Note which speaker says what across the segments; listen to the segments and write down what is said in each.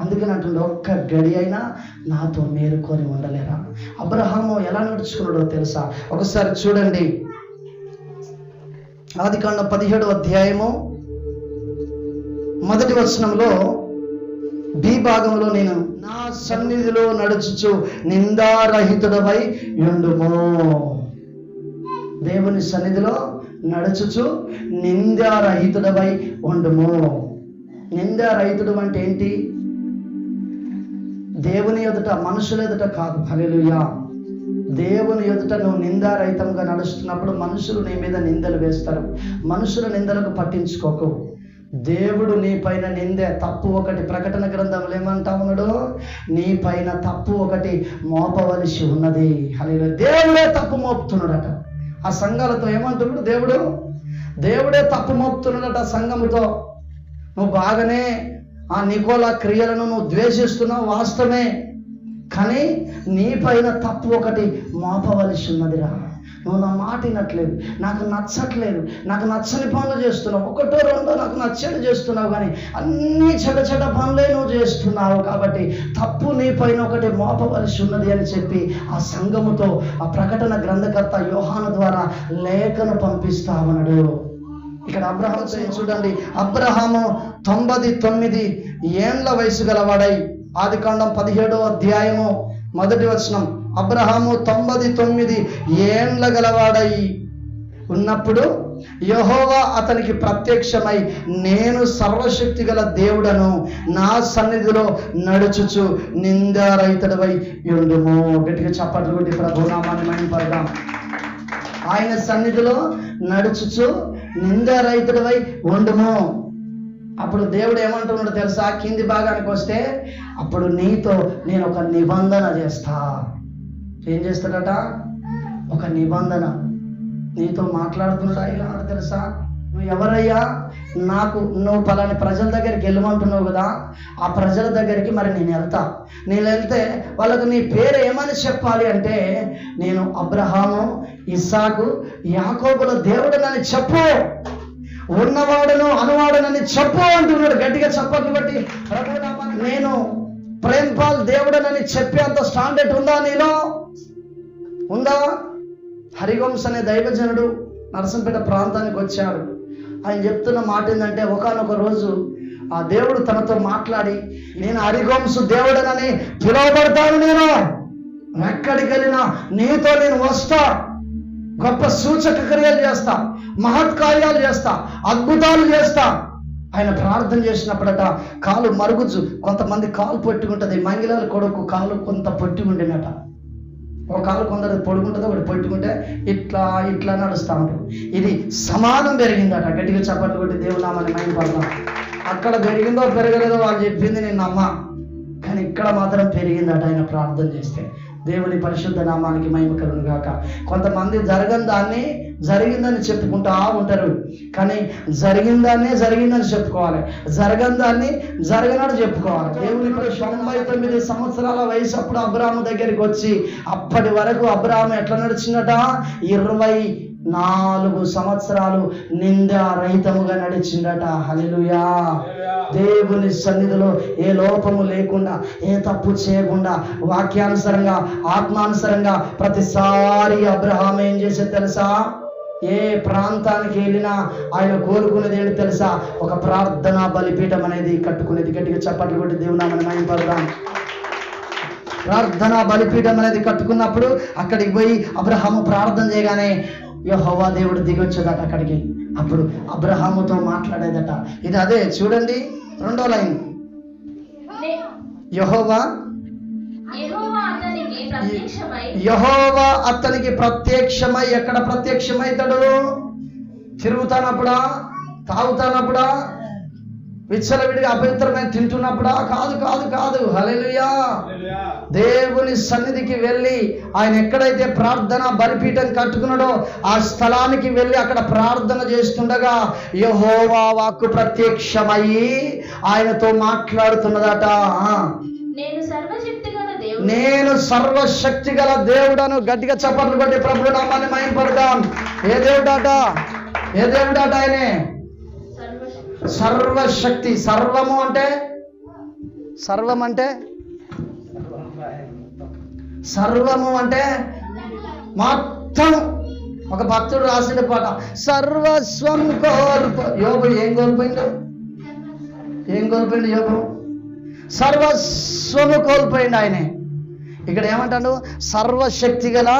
Speaker 1: అందుకని అంటుండే, ఒక్క గడి అయినా నాతో మేలుకొని ఉండలేరా? అబ్రహాము ఎలా నడుచుకున్నాడో తెలుసా? ఒకసారి చూడండి, ఆదికాండం 17వ అధ్యాయము 1వ వచనంలో బి భాగంలో, నేను నా సన్నిధిలో నడుచుచు నిందారహితుడవై యుండుము. దేవుని సన్నిధిలో నడుచుచు నిందారహితుడవై ఉండుము. నిందారహితుడు అంటే ఏంటి? దేవుని ఎదుట, మనుషుల ఎదుట కాదు. హల్లెలూయా. దేవుని ఎదుట నువ్వు నిందారహితంగా నడుస్తున్నప్పుడు మనుషులు నీ మీద నిందలు వేస్తారు. మనుషుల నిందలకు పట్టించుకోకు. దేవుడు నీ పైన నిందే, తప్పు ఒకటి, ప్రకటన గ్రంథంలో ఏమంటా ఉన్నాడు? నీ పైన తప్పు ఒకటి మోపవలసి ఉన్నది. హల్లెలూయా. దేవుడే తప్పు మోపుతున్నాడట. ఆ సంఘాలతో ఏమంటున్నాడు? దేవుడే తప్పు మోపుతున్నాడట ఆ సంఘముతో. నువ్వు బాగానే ఆ నికోలా క్రియలను నువ్వు ద్వేషిస్తున్నావు, వాస్తవమే. కానీ నీ పైన తప్పు ఒకటి మోపవలసి ఉన్నదిరా. నువ్వు నా మాట వినట్లేదు, నాకు నచ్చట్లేదు, నాకు నచ్చని పనులు చేస్తున్నావు, ఒకటో రెండో నాకు నచ్చేది చేస్తున్నావు, కానీ అన్నీ చెడ్డ పనులే నువ్వు చేస్తున్నావు. కాబట్టి తప్పు నీ పైన ఒకటి మోపవలసి ఉన్నది అని చెప్పి ఆ సంఘముతో ఆ ప్రకటన గ్రంథకర్త యోహాను ద్వారా లేఖను పంపిస్తా ఉన్నాడు. ఇక్కడ అబ్రహాము చూడండి, అబ్రహాము 99 ఏండ్ల వయసు గలవాడై, ఆదికాండం 17వ అధ్యాయము 1వ వచనం, అబ్రహాము 99 ఏండ్ల గలవాడై ఉన్నప్పుడు యెహోవా అతనికి ప్రత్యక్షమై, నేను సర్వశక్తి గల దేవుడను, నా సన్నిధిలో నడుచుచు నిందారహితుడవై యుండుము. గట్టిగా చప్పట్లు కొట్టి ప్రభు నామాన్ని మహిమపడదాం. ఆయన సన్నిధిలో నడుచుచు నిందారహితుడవై ఉండుము. అప్పుడు దేవుడు ఏమంటున్నాడు తెలుసా? కింది భాగానికి వస్తే, అప్పుడు నీతో నేను ఒక నిబంధన చేస్తా. ఏం చేస్తాడట? ఒక నిబంధన. నీతో మాట్లాడుతున్నాడు. ఇలా తెలుసా? నువ్వు ఎవరయ్యా? నువ్వు పలాని ప్రజల దగ్గరికి వెళ్ళమంటున్నావు కదా, ఆ ప్రజల దగ్గరికి మరి నేను వెళ్తే వాళ్ళకు నీ పేరు ఏమని చెప్పాలి అంటే, నేను అబ్రహాము, ఇస్సాకు, యాకోబుల దేవుడనని చెప్పు, ఉన్నవాడును అనువాడునని చెప్పు అంటున్నాడు. గట్టిగా చప్పట్లు బట్టి నేను ప్రేమ్పాల్ దేవుడనని చెప్పేంత స్టాండర్డ్ ఉందా నీలో? ఉందా? హరివంశ్ అనే దైవజనుడు నరసంపేట ప్రాంతానికి వచ్చాడు. ఆయన చెప్తున్న మాట ఏంటంటే, ఒకానొక రోజు ఆ దేవుడు తనతో మాట్లాడి, నేను హరివంశ్ దేవుడనని పిలువబడతాను, నేను ఎక్కడికి వెళ్ళినా నీతో నేను వస్తా, గొప్ప సూచక క్రియలు చేస్తా, మహత్కార్యాలు చేస్తా, అద్భుతాలు చేస్తా. ఆయన ప్రార్థన చేసినప్పుడట కాలు మరుగుజు, కొంతమంది కాలు పొట్టుకుంటుంది, మంగిలాల కొడుకు కాలు కొంత పొట్టి ఉండినట. ఒక కాలు కొందరు పొడుగుంటుంది, ఒకటి పొట్టుకుంటే ఇట్లా నడుస్తూ ఉంటారు. ఇది సమానం పెరిగిందట. గట్టిగా చప్పట్లు కొట్టి దేవునామాన్ని మహిమపడదాం. అక్కడ పెరిగిందో పెరగలేదో వాళ్ళు చెప్పింది నేను నమ్మా, కానీ ఇక్కడ మాత్రం పెరిగిందట ఆయన ప్రార్థన చేస్తే. దేవుని పరిశుద్ధ నామానికి మహిమ కలుగును గాక. కొంతమంది జరగని దాన్ని జరిగిందని చెప్పుకుంటా ఉంటారు, కానీ జరిగిందని చెప్పుకోవాలి, జరగని దాన్ని జరగనట్టు చెప్పుకోవాలి. దేవుని 99 సంవత్సరాల వయసు అప్పుడు అబ్రాహాము దగ్గరికి వచ్చి, అప్పటి వరకు అబ్రాహాము ఎట్లా నడిచిందట? 24 సంవత్సరాలు నిందారహితముగా నడిచిందట. హల్లెలూయా. దేవుని సన్నిధిలో ఏ లోపము లేకుండా, ఏ తప్పు చేయకుండా, వాక్యానుసారంగా, ఆత్మానుసారంగా ప్రతిసారి అబ్రహాం ఏం చేసే తెలుసా? ఏ ప్రాంతానికి వెళ్ళినా ఆయన కోరుకునేది ఏంటి తెలుసా? ఒక ప్రార్థనా బలిపీఠం అనేది కట్టుకునేది. గట్టిగా చప్పట్లు కొట్టి దేవునామని మహిమపడదాం. ప్రార్థనా బలిపీఠం అనేది కట్టుకున్నప్పుడు అక్కడికి పోయి అబ్రహాము ప్రార్థన చేయగానే యెహోవా దేవుడు దిగొచ్చేదట అక్కడికి. అప్పుడు అబ్రహాముతో మాట్లాడేదట. ఇది అదే చూడండి, 2వ లైన్. యెహోవా అతనికి ప్రత్యక్షమై, ఎక్కడ ప్రత్యక్షమైతాడు? తిరుగుతానప్పుడా? తాగుతానప్పుడా? విచ్చలవిడిగా అపవిత్రమైన తింటున్నప్పుడా? కాదు. హల్లెలూయా. దేవుని సన్నిధికి వెళ్ళి ఆయన ఎక్కడైతే ప్రార్థన బలిపీఠం కట్టుకున్నాడో ఆ స్థలానికి వెళ్ళి అక్కడ ప్రార్థన చేస్తుండగా యెహోవా వాక్కు ప్రత్యక్షమయ్యి ఆయనతో మాట్లాడుతున్నదట. నేను సర్వశక్తి గల దేవుడను. గట్టిగా చప్పట్లు కొట్టి ప్రభు నామాన్ని మహిమపడదాం. ఏ దేవుడాట? ఆయనే సర్వశక్తి. సర్వము అంటే సర్వం అంటే సర్వము అంటే మొత్తం. ఒక భక్తుడు రాసిన పాట, సర్వస్వం యోబు ఏం కోల్పోయిండు? యోబు సర్వస్వము కోల్పోయిండు ఆయనే. ఇక్కడ ఏమంటాడు? సర్వశక్తి గల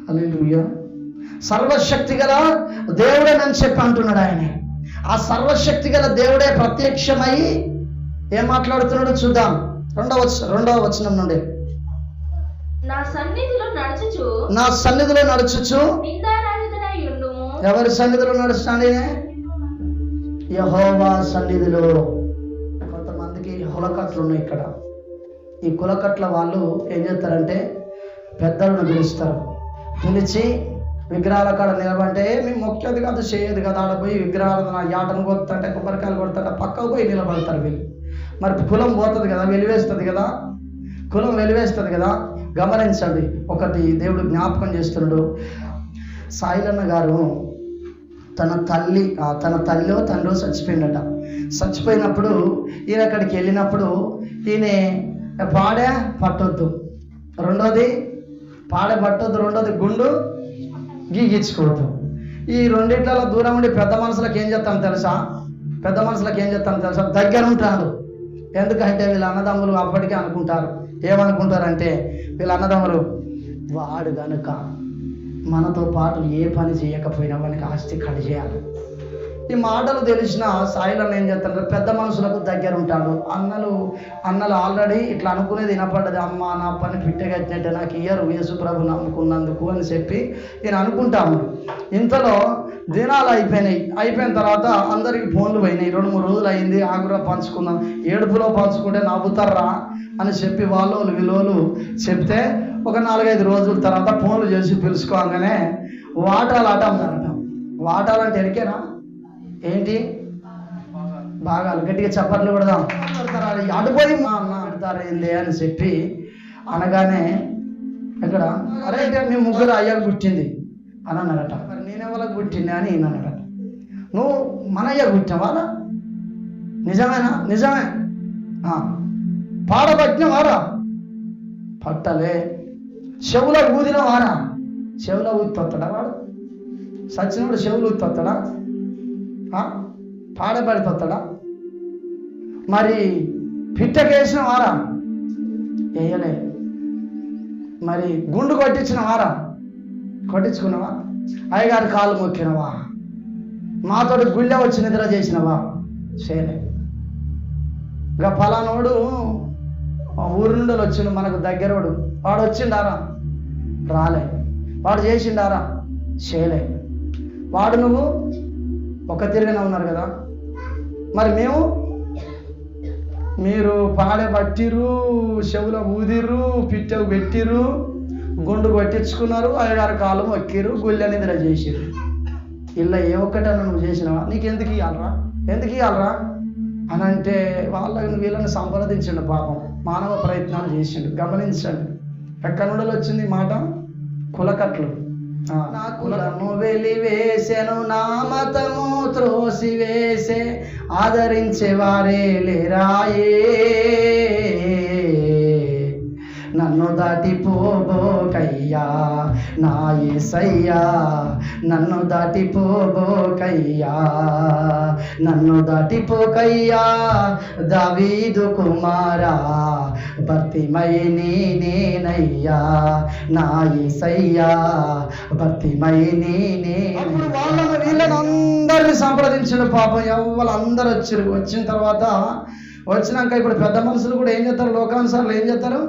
Speaker 1: హల్లెలూయా సర్వశక్తి గల దేవుడే అని చెప్పి అంటున్నాడు ఆయన. ఆ సర్వశక్తి గల దేవుడే ప్రత్యక్షమై ఏం మాట్లాడుతున్నాడో చూద్దాం. రెండవ వచనం నుండి, నా సన్నిధిలో నడుచుచు ఎవరి సన్నిధిలో నడుస్తాడు? యెహోవా సన్నిధిలో. కొంతమందికి కులకట్లు ఉన్నాయి ఇక్కడ. ఈ కులకట్ల వాళ్ళు ఏం చేస్తారంటే పెద్దలను పిలుస్తారు. పిలిచి విగ్రహాల కాడ నిలబడితే మేము మొక్కేది కాదు, చేయదు కదా, ఆడ పోయి విగ్రహాలు యాటను కొడుతుంటే కొబ్బరికాయలు కొడుతుంటే పక్కకు పోయి నిలబడతారు వీళ్ళు. మరి కులం పోతుంది కదా, వెలివేస్తుంది కదా. గమనించండి, ఒకటి దేవుడు జ్ఞాపకం చేస్తున్నాడు. సాయిలన్న గారు తన తల్లిలో తండ్రి చచ్చిపోయిందట. చచ్చిపోయినప్పుడు ఈయన అక్కడికి వెళ్ళినప్పుడు ఈయన పాడే పట్టొద్దు, రెండోది గుండు గీగించుకోవద్దు. ఈ రెండిట్లలో దూరం ఉండి పెద్ద మనుషులకు ఏం చేస్తాను తెలుసా? దగ్గర ఉంటాడు. ఎందుకంటే వీళ్ళ అన్నదమ్ములు అప్పటికే అనుకుంటారు, ఏమనుకుంటారంటే వీళ్ళ అన్నదమ్ములు, వాడు గనుక మనతో పాటు ఏ పని చేయకపోయినా వానికి ఆస్తి కడి చేయాలి. ఈ మాటలు తెలిసిన సాయిలను ఏం చేస్తారు? పెద్ద మనుషులకు దగ్గర ఉంటాడు. అన్నలు ఆల్రెడీ ఇట్లా అనుకునేది వినపడ్డది, అమ్మ నా పని పిట్టగట్టినట్టే నాకు ఇయ్యరు యేసు ప్రభు నమ్ముకున్నందుకు అని చెప్పి నేను అనుకుంటాము. ఇంతలో దినాలు అయిపోయిన తర్వాత అందరికి ఫోన్లు పోయినాయి. 2-3 రోజులు అయింది, ఆగురా పంచుకుందాం, ఏడుపులో పంచుకుంటే నవ్వుతారా అని చెప్పి వీళ్ళు చెప్తే ఒక 4-5 రోజుల తర్వాత ఫోన్లు చేసి పిలుచుకోగానే వాటాలాట అన్నారట. వాటాలంటే ఎరికేనా? ఏంటి? భాగాలు. గట్టిగా చప్పట్లు కొడదాం. అడిపోయి మా అన్న పెడతారు ఏంది అని చెప్పి అనగానే ఇక్కడ అరే మీ ముగ్గురు అయ్యకు పుట్టింది అని అన్నారట. మరి నేనెవరికి పుట్టింది అని ఈయన అన్నాడట. నువ్వు మన అయ్యకు పుట్టినవారా? నిజమే. పాడబట్టిన వారా? పట్టలే. చెవులో ఊదిన వారా? చెవులో ఊత్తొత్తడా వాడు? సచ్చినోడు చెవులు ఊత్తొత్తడా? పాడబడిపోతాడా? మరి పిట్టకేసిన వారా? వేయలే. మరి గుండు కొట్టించిన వారా? కొట్టించుకున్నావా? అయ్యగారి కాళ్ళు మొక్కినవా? మాతోటి గుళ్ళె వచ్చి నిద్ర చేసినవా? చేయలే. ఇంకా ఫలానోడు ఊరి నుండి వచ్చిండు, మనకు దగ్గరోడు, వాడు వచ్చిండారా? రాలే. వాడు చేసిండారా? చేయలే. వాడు నువ్వు ఒక తిరిగిన ఉన్నారు కదా. మరి మీరు పాడే పట్టిర్రు, చెవులో ఊదిర్రు, పిట్టకు పెట్టిర్రు, గుండు కొట్టించుకున్నారు, అయ్యగారు కాలం మొక్కిర్రు, గుళ్ళ నిద్ర చేసిర్రు. ఇలా ఏ ఒక్కటన్నా నువ్వు చేసినావా? నీకు ఎందుకు ఇవ్వాలరా అని అంటే వీళ్ళని సంప్రదించండి. పాపం మానవ ప్రయత్నాలు చేసిండు. గమనించండి, ఎక్కడి నుండి వచ్చింది మాట? కులకట్లు. నా కులము వెలివేసెను, నా మతము త్రోసివేసే, ఆదరించేవారే లేరాయే. నన్ను దాటిపోబోకయ్యా నా యేసయ్యా, నన్ను దాటిపోబోకయ్యా, నన్ను దాటిపోకయ్యా దావీదు కుమారా, భర్తిమయని నేనయ్యా నా యేసయ్యా, భర్తిమయని నేనే. వీళ్ళని అందరిని సంప్రదించిన పాపం ఎవరు వచ్చిన తర్వాత వచ్చినాక ఇప్పుడు పెద్ద మనుషులు కూడా ఏం చేస్తారు? లోకానుసారులు ఏం చేస్తారు?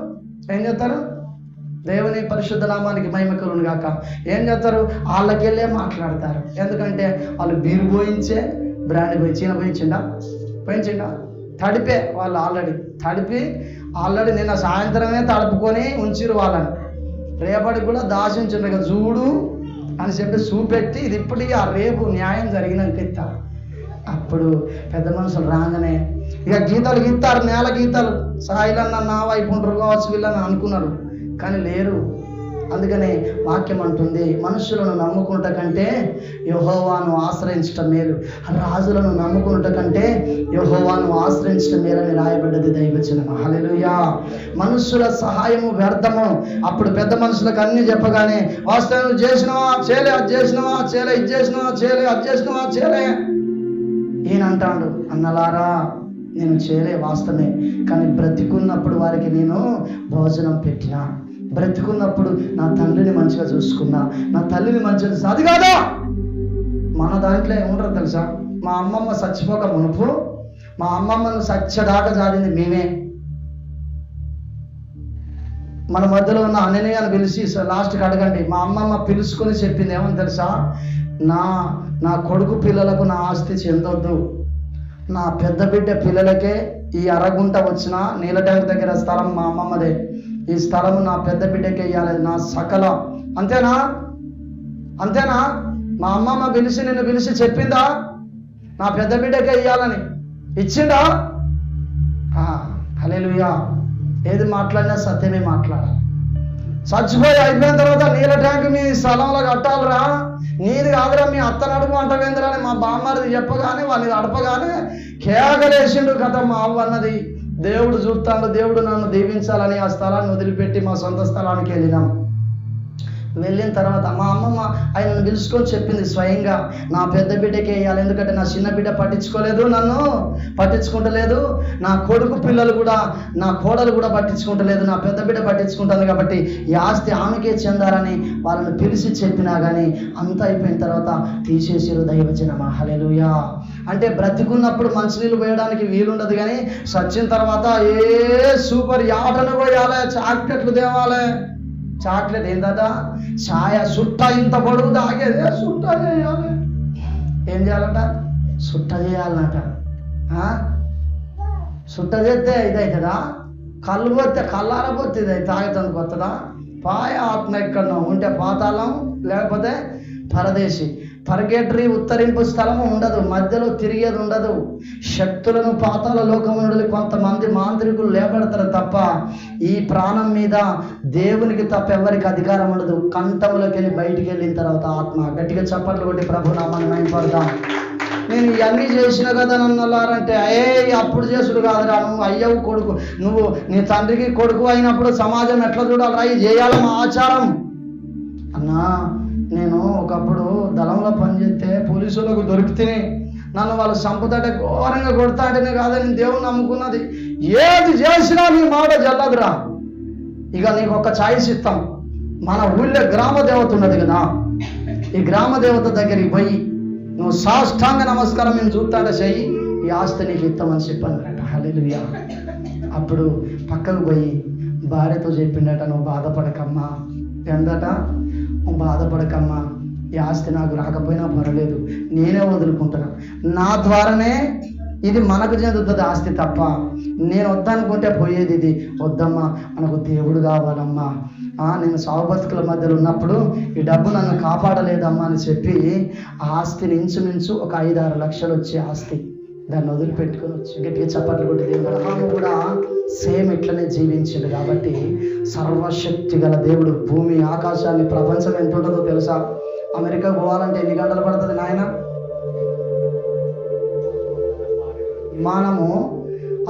Speaker 1: దేవుని పరిశుద్ధ నామానికి మహిమ కలుగును గాక. ఏం చేస్తారు? వాళ్ళకెళ్ళే మాట్లాడతారు. ఎందుకంటే వాళ్ళు బీరు పోయించే, బ్రాండ్ పోయించిండా తడిపే. వాళ్ళు ఆల్రెడీ నిన్న సాయంత్రమే తడుపుకొని ఉంచిరు వాళ్ళని. రేపటికి కూడా దాచించుండ్రు ఇక చూడు అని చెప్పి చూపెట్టి ఇది ఇప్పుడు ఆ రేపు న్యాయం జరిగినాక ఇస్తారు. అప్పుడు పెద్ద మనుషులు రాగానే ఇక గీతాలు గీస్తారు, నేల గీతాలు. సాయిలన్న నా వైపు ఉంటారు కావచ్చు వీళ్ళని అనుకున్నారు, కానీ లేరు. అందుకని వాక్యం అంటుంది, మనుషులను నమ్ముకున్నట కంటే యెహోవాను ఆశ్రయించటం మేలు, రాజులను నమ్ముకున్నట కంటే యెహోవాను ఆశ్రయించటం మేలని రాయబడ్డది దైవజనం. హల్లెలూయా. మనుషుల సహాయము వ్యర్థము. అప్పుడు పెద్ద మనుషులకు అన్ని చెప్పగానే వాస్తవం చేసినవా చేయలే, అది చేసినవా చేయలే, ఇది చేసినవా చేయలే, అది చేసినవా చేయలే. ఈయన అంటాడు, అన్నలారా నేను చేయలే వాస్తవమే, కానీ బ్రతికున్నప్పుడు వారికి నేను భోజనం పెట్టినా, బ్రతికున్నప్పుడు నా తండ్రిని మంచిగా చూసుకున్నా, నా తల్లిని మంచిగా చూసుకున్నా. అది కాదా మన దాంట్లో ఏముంటారో తెలుసా? మా అమ్మమ్మ చచ్చిపోక మునుపు మా అమ్మమ్మను సచ్చదాకా జారింది మేమే. మన మధ్యలో ఉన్న అన్నయ్య అని పిలిచి లాస్ట్కి అడగండి, మా అమ్మమ్మ పిలుచుకొని చెప్పింది ఏమని తెలుసా? నా కొడుకు పిల్లలకు నా ఆస్తి చెందొద్దు, నా పెద్ద బిడ్డ పిల్లలకే ఈ అరగుంట వచ్చిన నీళ్ళ ట్యాంక్ దగ్గర స్థలం మా అమ్మమ్మదే, ఈ స్థలం నా పెద్ద బిడ్డకే ఇవ్వాలి, నా సకల. అంతేనా? అంతేనా? మా అమ్మమ్మ పిలిచి నిన్ను పిలిచి చెప్పిందా నా పెద్ద బిడ్డకే ఇవ్వాలని? ఇచ్చిందా? హల్లెలూయా. ఏది మాట్లాడినా సత్యమే మాట్లాడాలి. చచ్చిపోయి అయిపోయిన తర్వాత నీళ్ళ ట్యాంక్ మీ స్థలంలో కట్టాలిరా, నీది కాదురా మీ అత్తను అడుగు అంటవేందిరా అని మా బామ్మది చెప్పగానే వాళ్ళని అడపగానే కేకలేసిండు కదా మా అవ్వ అన్నది. దేవుడు చూస్తాడు, దేవుడు నన్ను దీవించాలని ఆ స్థలాన్ని వదిలిపెట్టి మా సొంత స్థలానికి వెళ్ళినాం. వెళ్ళిన తర్వాత మా అమ్మమ్మ ఆయనను పిలుచుకొని చెప్పింది స్వయంగా, నా పెద్ద బిడ్డకే వేయాలి, ఎందుకంటే నా చిన్న బిడ్డ పట్టించుకోలేదు, నన్ను పట్టించుకుంటలేదు, నా కొడుకు పిల్లలు కూడా, నా కోడలు కూడా పట్టించుకుంటలేదు, నా పెద్ద బిడ్డ పట్టించుకుంటుంది, కాబట్టి ఈ ఆస్తి ఆమెకే చెందాలని వాళ్ళని పిలిచి చెప్పినా కానీ అంతా అయిపోయిన తర్వాత తీసేసిరు దైవజనమా. హల్లెలూయా. అంటే బ్రతికున్నప్పుడు మంచినీళ్ళు పోయడానికి వీలుండదు, కానీ సచ్చిన తర్వాత సూపర్ యాటను పోయాలి, చాక్లెట్లు తేవాలి. చాక్లెట్ ఏందట? ఛాయ సుట్ట ఇంత పొడుగు తాగేదే సుట్ట చేయాలి. ఏం చేయాలట? సుట్ట చేయాలన్నట. సుట్ట చేస్తే ఇదవుతుందా? కళ్ళు పోతే కళ్ళారపోతే ఇది తాగుతుంది కొత్తదా? పాయ ఆత్మ ఎక్కడో ఉంటే పాతాళం, లేకపోతే పరదేశి. పర్గేటరీ ఉత్తరింపు స్థలము ఉండదు, మధ్యలో తిరిగేది ఉండదు. శక్తులను పాతాళ లోకము నుండి కొంతమంది మాంత్రికులు లేబడతారు తప్ప ఈ ప్రాణం మీద దేవునికి తప్ప ఎవరికి అధికారం ఉండదు. కంఠములోకి వెళ్ళి బయటికి వెళ్ళిన తర్వాత ఆత్మ. గట్టిగా చప్పట్లు కొట్టి ప్రభు నామాన్ని మహిమపడదాం. నేను ఇవన్నీ చేసిన కదా నన్నలారంటే, అప్పుడు చేసుడు కాదురా, నువ్వు అయ్యవు కొడుకు, నువ్వు నీ తండ్రికి కొడుకు అయినప్పుడు సమాజం ఎట్లా చూడాలరా, ఇది చేయాలన్న ఆచారం. అన్నా నేను ఒకప్పుడు దళంలో పనిచేస్తే పోలీసులకు దొరికితే నన్ను వాళ్ళు చంపుతాంటే ఘోరంగా కొడతాంటేనే కాదని నేను దేవుని నమ్ముకున్నది. ఏది చేసినా నీ మాట జల్లదురా. ఇక నీకు ఒక ఛాయిస్ ఇస్తాం. మన ఊళ్ళో గ్రామ దేవత ఉన్నది కదా, ఈ గ్రామ దేవత దగ్గరికి పోయి నువ్వు సాష్టాంగ నమస్కారం నేను చూస్తాంటే చెయ్యి, ఈ ఆస్తి నీకు ఇస్తామని చెప్పాను. హల్లెలూయా. అప్పుడు పక్కకు పోయి భార్యతో చెప్పిండట, నువ్వు బాధపడకమ్మా. ఎందట? నువ్వు బాధపడకమ్మా, ఈ ఆస్తి నాకు రాకపోయినా పర్వాలేదు, నేనే వదులుకుంటున్నా, నా ద్వారానే ఇది మనకు చెందుతుంది ఆస్తి తప్ప నేను వద్దనుకుంటే పోయేది ఇది. వద్దమ్మా, మనకు దేవుడు కావాలమ్మా. నేను సాగు బతుకుల మధ్యలో ఉన్నప్పుడు ఈ డబ్బు నన్ను కాపాడలేదమ్మా అని చెప్పి ఆ ఆస్తిని ఇంచుమించు ఒక 5-6 లక్షలు వచ్చే ఆస్తి దాన్ని వదిలిపెట్టుకొని వచ్చి గట్టిగా చప్పట్లు కొట్టి దేవుడు. అబ్రహాము కూడా సేమ్ ఇట్లనే జీవించాడు. కాబట్టి సర్వశక్తి గల దేవుడు భూమి ఆకాశాన్ని ప్రపంచం ఎంత ఉంటుందో తెలుసా? అమెరికా పోవాలంటే ఎన్ని గంటలు పడుతుంది నాయన? విమానము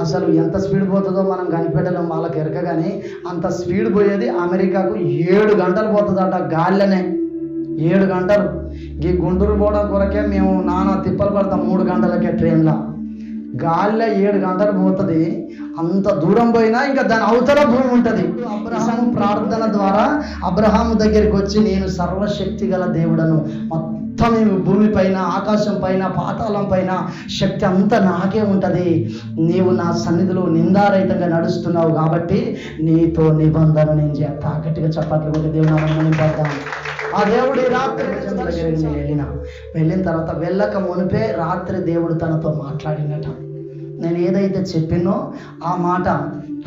Speaker 1: అసలు ఎంత స్పీడ్ పోతుందో మనం కనిపెట్టడం వాళ్ళకి ఎరక, కానీ అంత స్పీడ్ పోయేది అమెరికాకు 7 గంటలు పోతుందట గాలిలోనే. 7 గంటలు. ఈ గుంటూరు పోవడం కొరకే మేము నానా తిప్పలు పడతాం 3 గంటలకే ట్రైన్లో. గాలిలో 7 గంటలు పోతుంది. అంత దూరం పోయినా ఇంకా దాని అవతల భూమి ఉంటుంది. అబ్రహాము ప్రార్థన ద్వారా అబ్రహాము దగ్గరికి వచ్చి, నేను సర్వశక్తి గల దేవుడను, మొత్తం భూమి పైన, ఆకాశం పైన, పాతాళం పైన శక్తి అంతా నాకే ఉంటుంది, నీవు నా సన్నిధిలో నిందారహితంగా నడుస్తున్నావు కాబట్టి నీతో నిబంధన నేను చేస్తా. గట్టిగా చప్పట్లు కొట్టి దేవుని పడతాను. ఆ దేవుడి రాత్రి దగ్గరికి నేను వెళ్ళిన తర్వాత వెళ్ళక మునిపే రాత్రి దేవుడు తనతో మాట్లాడినట. నేను ఏదైతే చెప్పినో ఆ మాట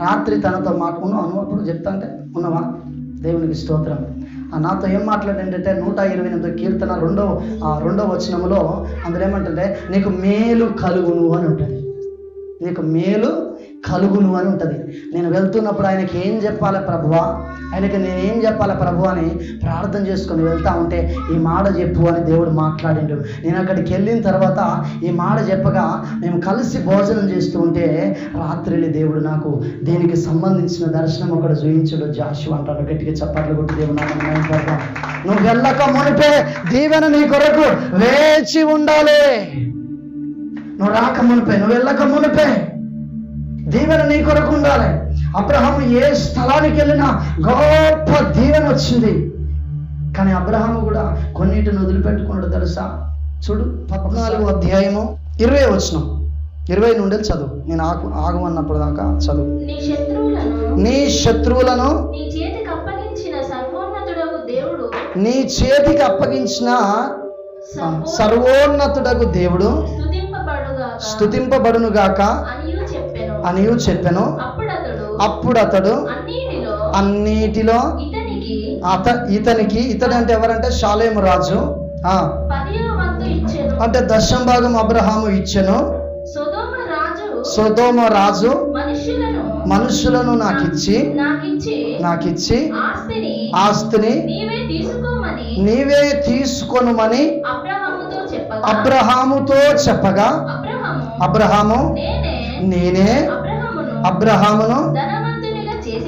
Speaker 1: రాత్రి తనతో మాట్లాడున్నావు అప్పుడు చెప్తా అంటే ఉన్నవా? దేవునికి స్తోత్రం. నాతో ఏం మాట్లాడంటే 128 కీర్తన 2వ వచనములో అందులో ఏమంటే నీకు మేలు కలుగును అని ఉంటుంది. నీకు మేలు కలుగును అని ఉంటుంది. నేను వెళ్తున్నప్పుడు ఆయనకి ఏం చెప్పాలి ప్రభువా, ఆయనకి నేనేం చెప్పాలి ప్రభు అని ప్రార్థన చేసుకొని వెళ్తా ఉంటే ఈ మాట చెప్పు అని దేవుడు మాట్లాడిండు. నేను అక్కడికి వెళ్ళిన తర్వాత ఈ మాట చెప్పగా మేము కలిసి భోజనం చేస్తూ ఉంటే రాత్రి దేవుడు నాకు దీనికి సంబంధించిన దర్శనం ఒకటి చూయించాడు. జాషు అంటాడు, గట్టిగా చప్పట్లు కొట్టి దేవుడు నాకు మాట్లాడతాం. నువ్వు వెళ్ళక మునిపే దీవెన నీ కొరకు వేచి ఉండాలి. నువ్వు రాక మునిపే, నువ్వు వెళ్ళక మునిపే దీవెన నీ కొరకు ఉండాలి. అబ్రహాము ఏ స్థలానికి వెళ్ళినా గొప్ప దీవెన వచ్చింది. కానీ అబ్రహాము కూడా కొన్నిటిని వదిలిపెట్టుకున్నాడు తెలుసా. చూడు 14వ అధ్యాయము 20వ వచనం, 20 నుండి చదువు. నేను ఆగమన్నప్పుడు దాకా చదువు. నీ శత్రువులను నీ చేతికి అప్పగించిన సర్వోన్నతుడగు దేవుడు స్తుతింపబడునుగాక అనియు చెప్పెను. అప్పుడు అతడు అన్నిటిలో ఇతడు అంటే ఎవరంటే షాలేము రాజు అంటే దశంభాగం అబ్రహాము ఇచ్చెను. సొదొమ రాజు మనుషులను నాకిచ్చి ఆస్తిని నీవే తీసుకొనుమని అబ్రహాముతో చెప్పగా అబ్రహాము నేనే అబ్రహామును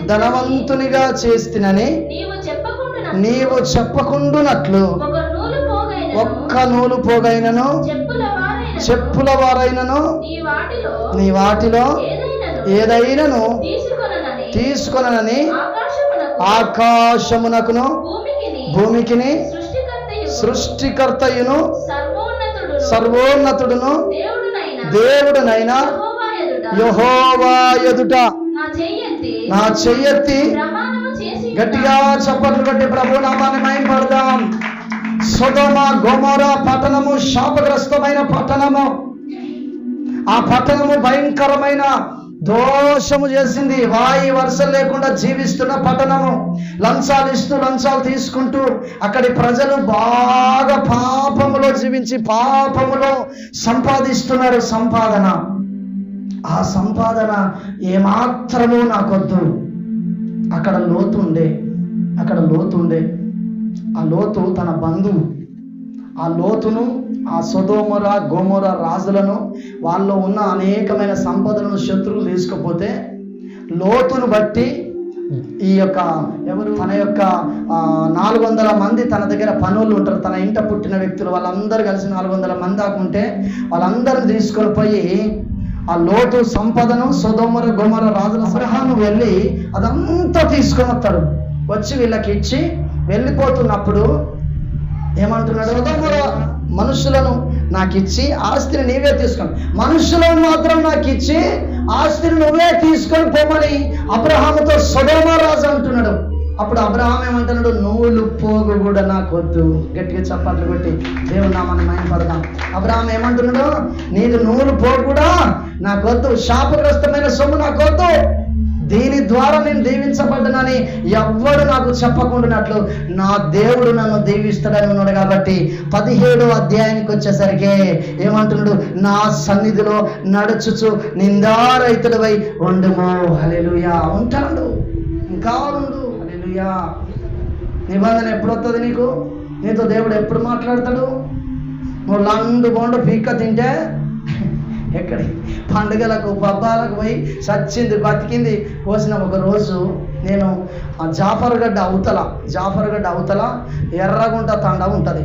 Speaker 1: ధనవంతునిగా చేస్తునని నీవు చెప్పకుండునట్లు ఒక్క నూలు పోగైనను చెప్పుల వారైనను నీ వాటిలో ఏదైనను తీసుకొనని ఆకాశమునకును భూమికిని సృష్టికర్తయును సర్వోన్నతుడును దేవుడునైనా యెహోవా ఎదుట నా చెయ్యెత్తి గట్టిగా చప్పట్లు కొట్టి ప్రభు నామాన్ని మహిమపడదాం. సొదొమ గొమొర పట్టణము శాపగ్రస్తమైన పట్టణము. ఆ పట్టణము భయంకరమైన దోషము చేసింది. వాయి వరుసలు లేకుండా జీవిస్తున్న పట్టణము. లంచాలు తీసుకుంటూ అక్కడి ప్రజలు బాగా పాపములో జీవించి పాపములో సంపాదిస్తున్నారు సంపాదన. ఆ సంపాదన ఏమాత్రమూ నాకొద్దు. అక్కడ లోతు ఉండే ఆ లోతు తన బంధువు. ఆ లోతును ఆ సొదొమ గొమొర రాజులను వాళ్ళలో ఉన్న అనేకమైన సంపదలను శత్రువులు తీసుకపోతే లోతును బట్టి ఈ యొక్క తన యొక్క 400 మంది తన దగ్గర పనులు ఉంటారు. తన ఇంట పుట్టిన వ్యక్తులు వాళ్ళందరూ కలిసి 400 మంది దాకుంటే వాళ్ళందరిని తీసుకొని పోయి ఆ లోతు సంపదను సొదొమ గొమొర రాజుల అబ్రహాము వెళ్ళి అదంతా తీసుకొని వస్తాడు. వచ్చి వీళ్ళకి ఇచ్చి వెళ్ళిపోతున్నప్పుడు ఏమంటున్నాడు, సొదొమ మనుషులను నాకు ఇచ్చి ఆస్తిని నీవే తీసుకొని, మనుషులను మాత్రం నాకు ఇచ్చి ఆస్తిని నువ్వే తీసుకొని పోమని అబ్రహాముతో సొదొమ రాజు అంటున్నాడు. అప్పుడు అబ్రహాం ఏమంటున్నాడు, నూలు పోగు కూడా నాకు వద్దు. గట్టిగా చప్పట్లు కొట్టి దేవుని నామాన్ని మహిమపడదాం. అబ్రహాం ఏమంటున్నాడు, నీకు నూలు పోగు కూడా నాకు వద్దు, శాపగ్రస్తమైన సొమ్ము నాకు వద్దు, దీని ద్వారా నేను దీవించబడ్డానని ఎవ్వడు నాకు చెప్పకుండానట్లు నా దేవుడు నన్ను దీవిస్తాడని ఉన్నాడు. కాబట్టి 17వ అధ్యాయానికి వచ్చేసరికి ఏమంటున్నాడు, నా సన్నిధిలో నడుచుచు నిందారహితుడివై ఉండుము. హల్లెలూయా. ఉంటాడు, ఇంకా ఉండు. హల్లెలూయా. నిబంధన ఎప్పుడు వస్తుంది నీకు? నీతో దేవుడు ఎప్పుడు మాట్లాడతాడు? నువ్వు లండు బోండు పీక్క తింటే ఎక్కడి పండుగలకు పబ్బాలకు పోయి సచ్చింది బతికింది కోసిన ఒక రోజు నేను ఆ జాఫర్గడ్డ అవతల ఎర్రగుంట తండ ఉంటుంది.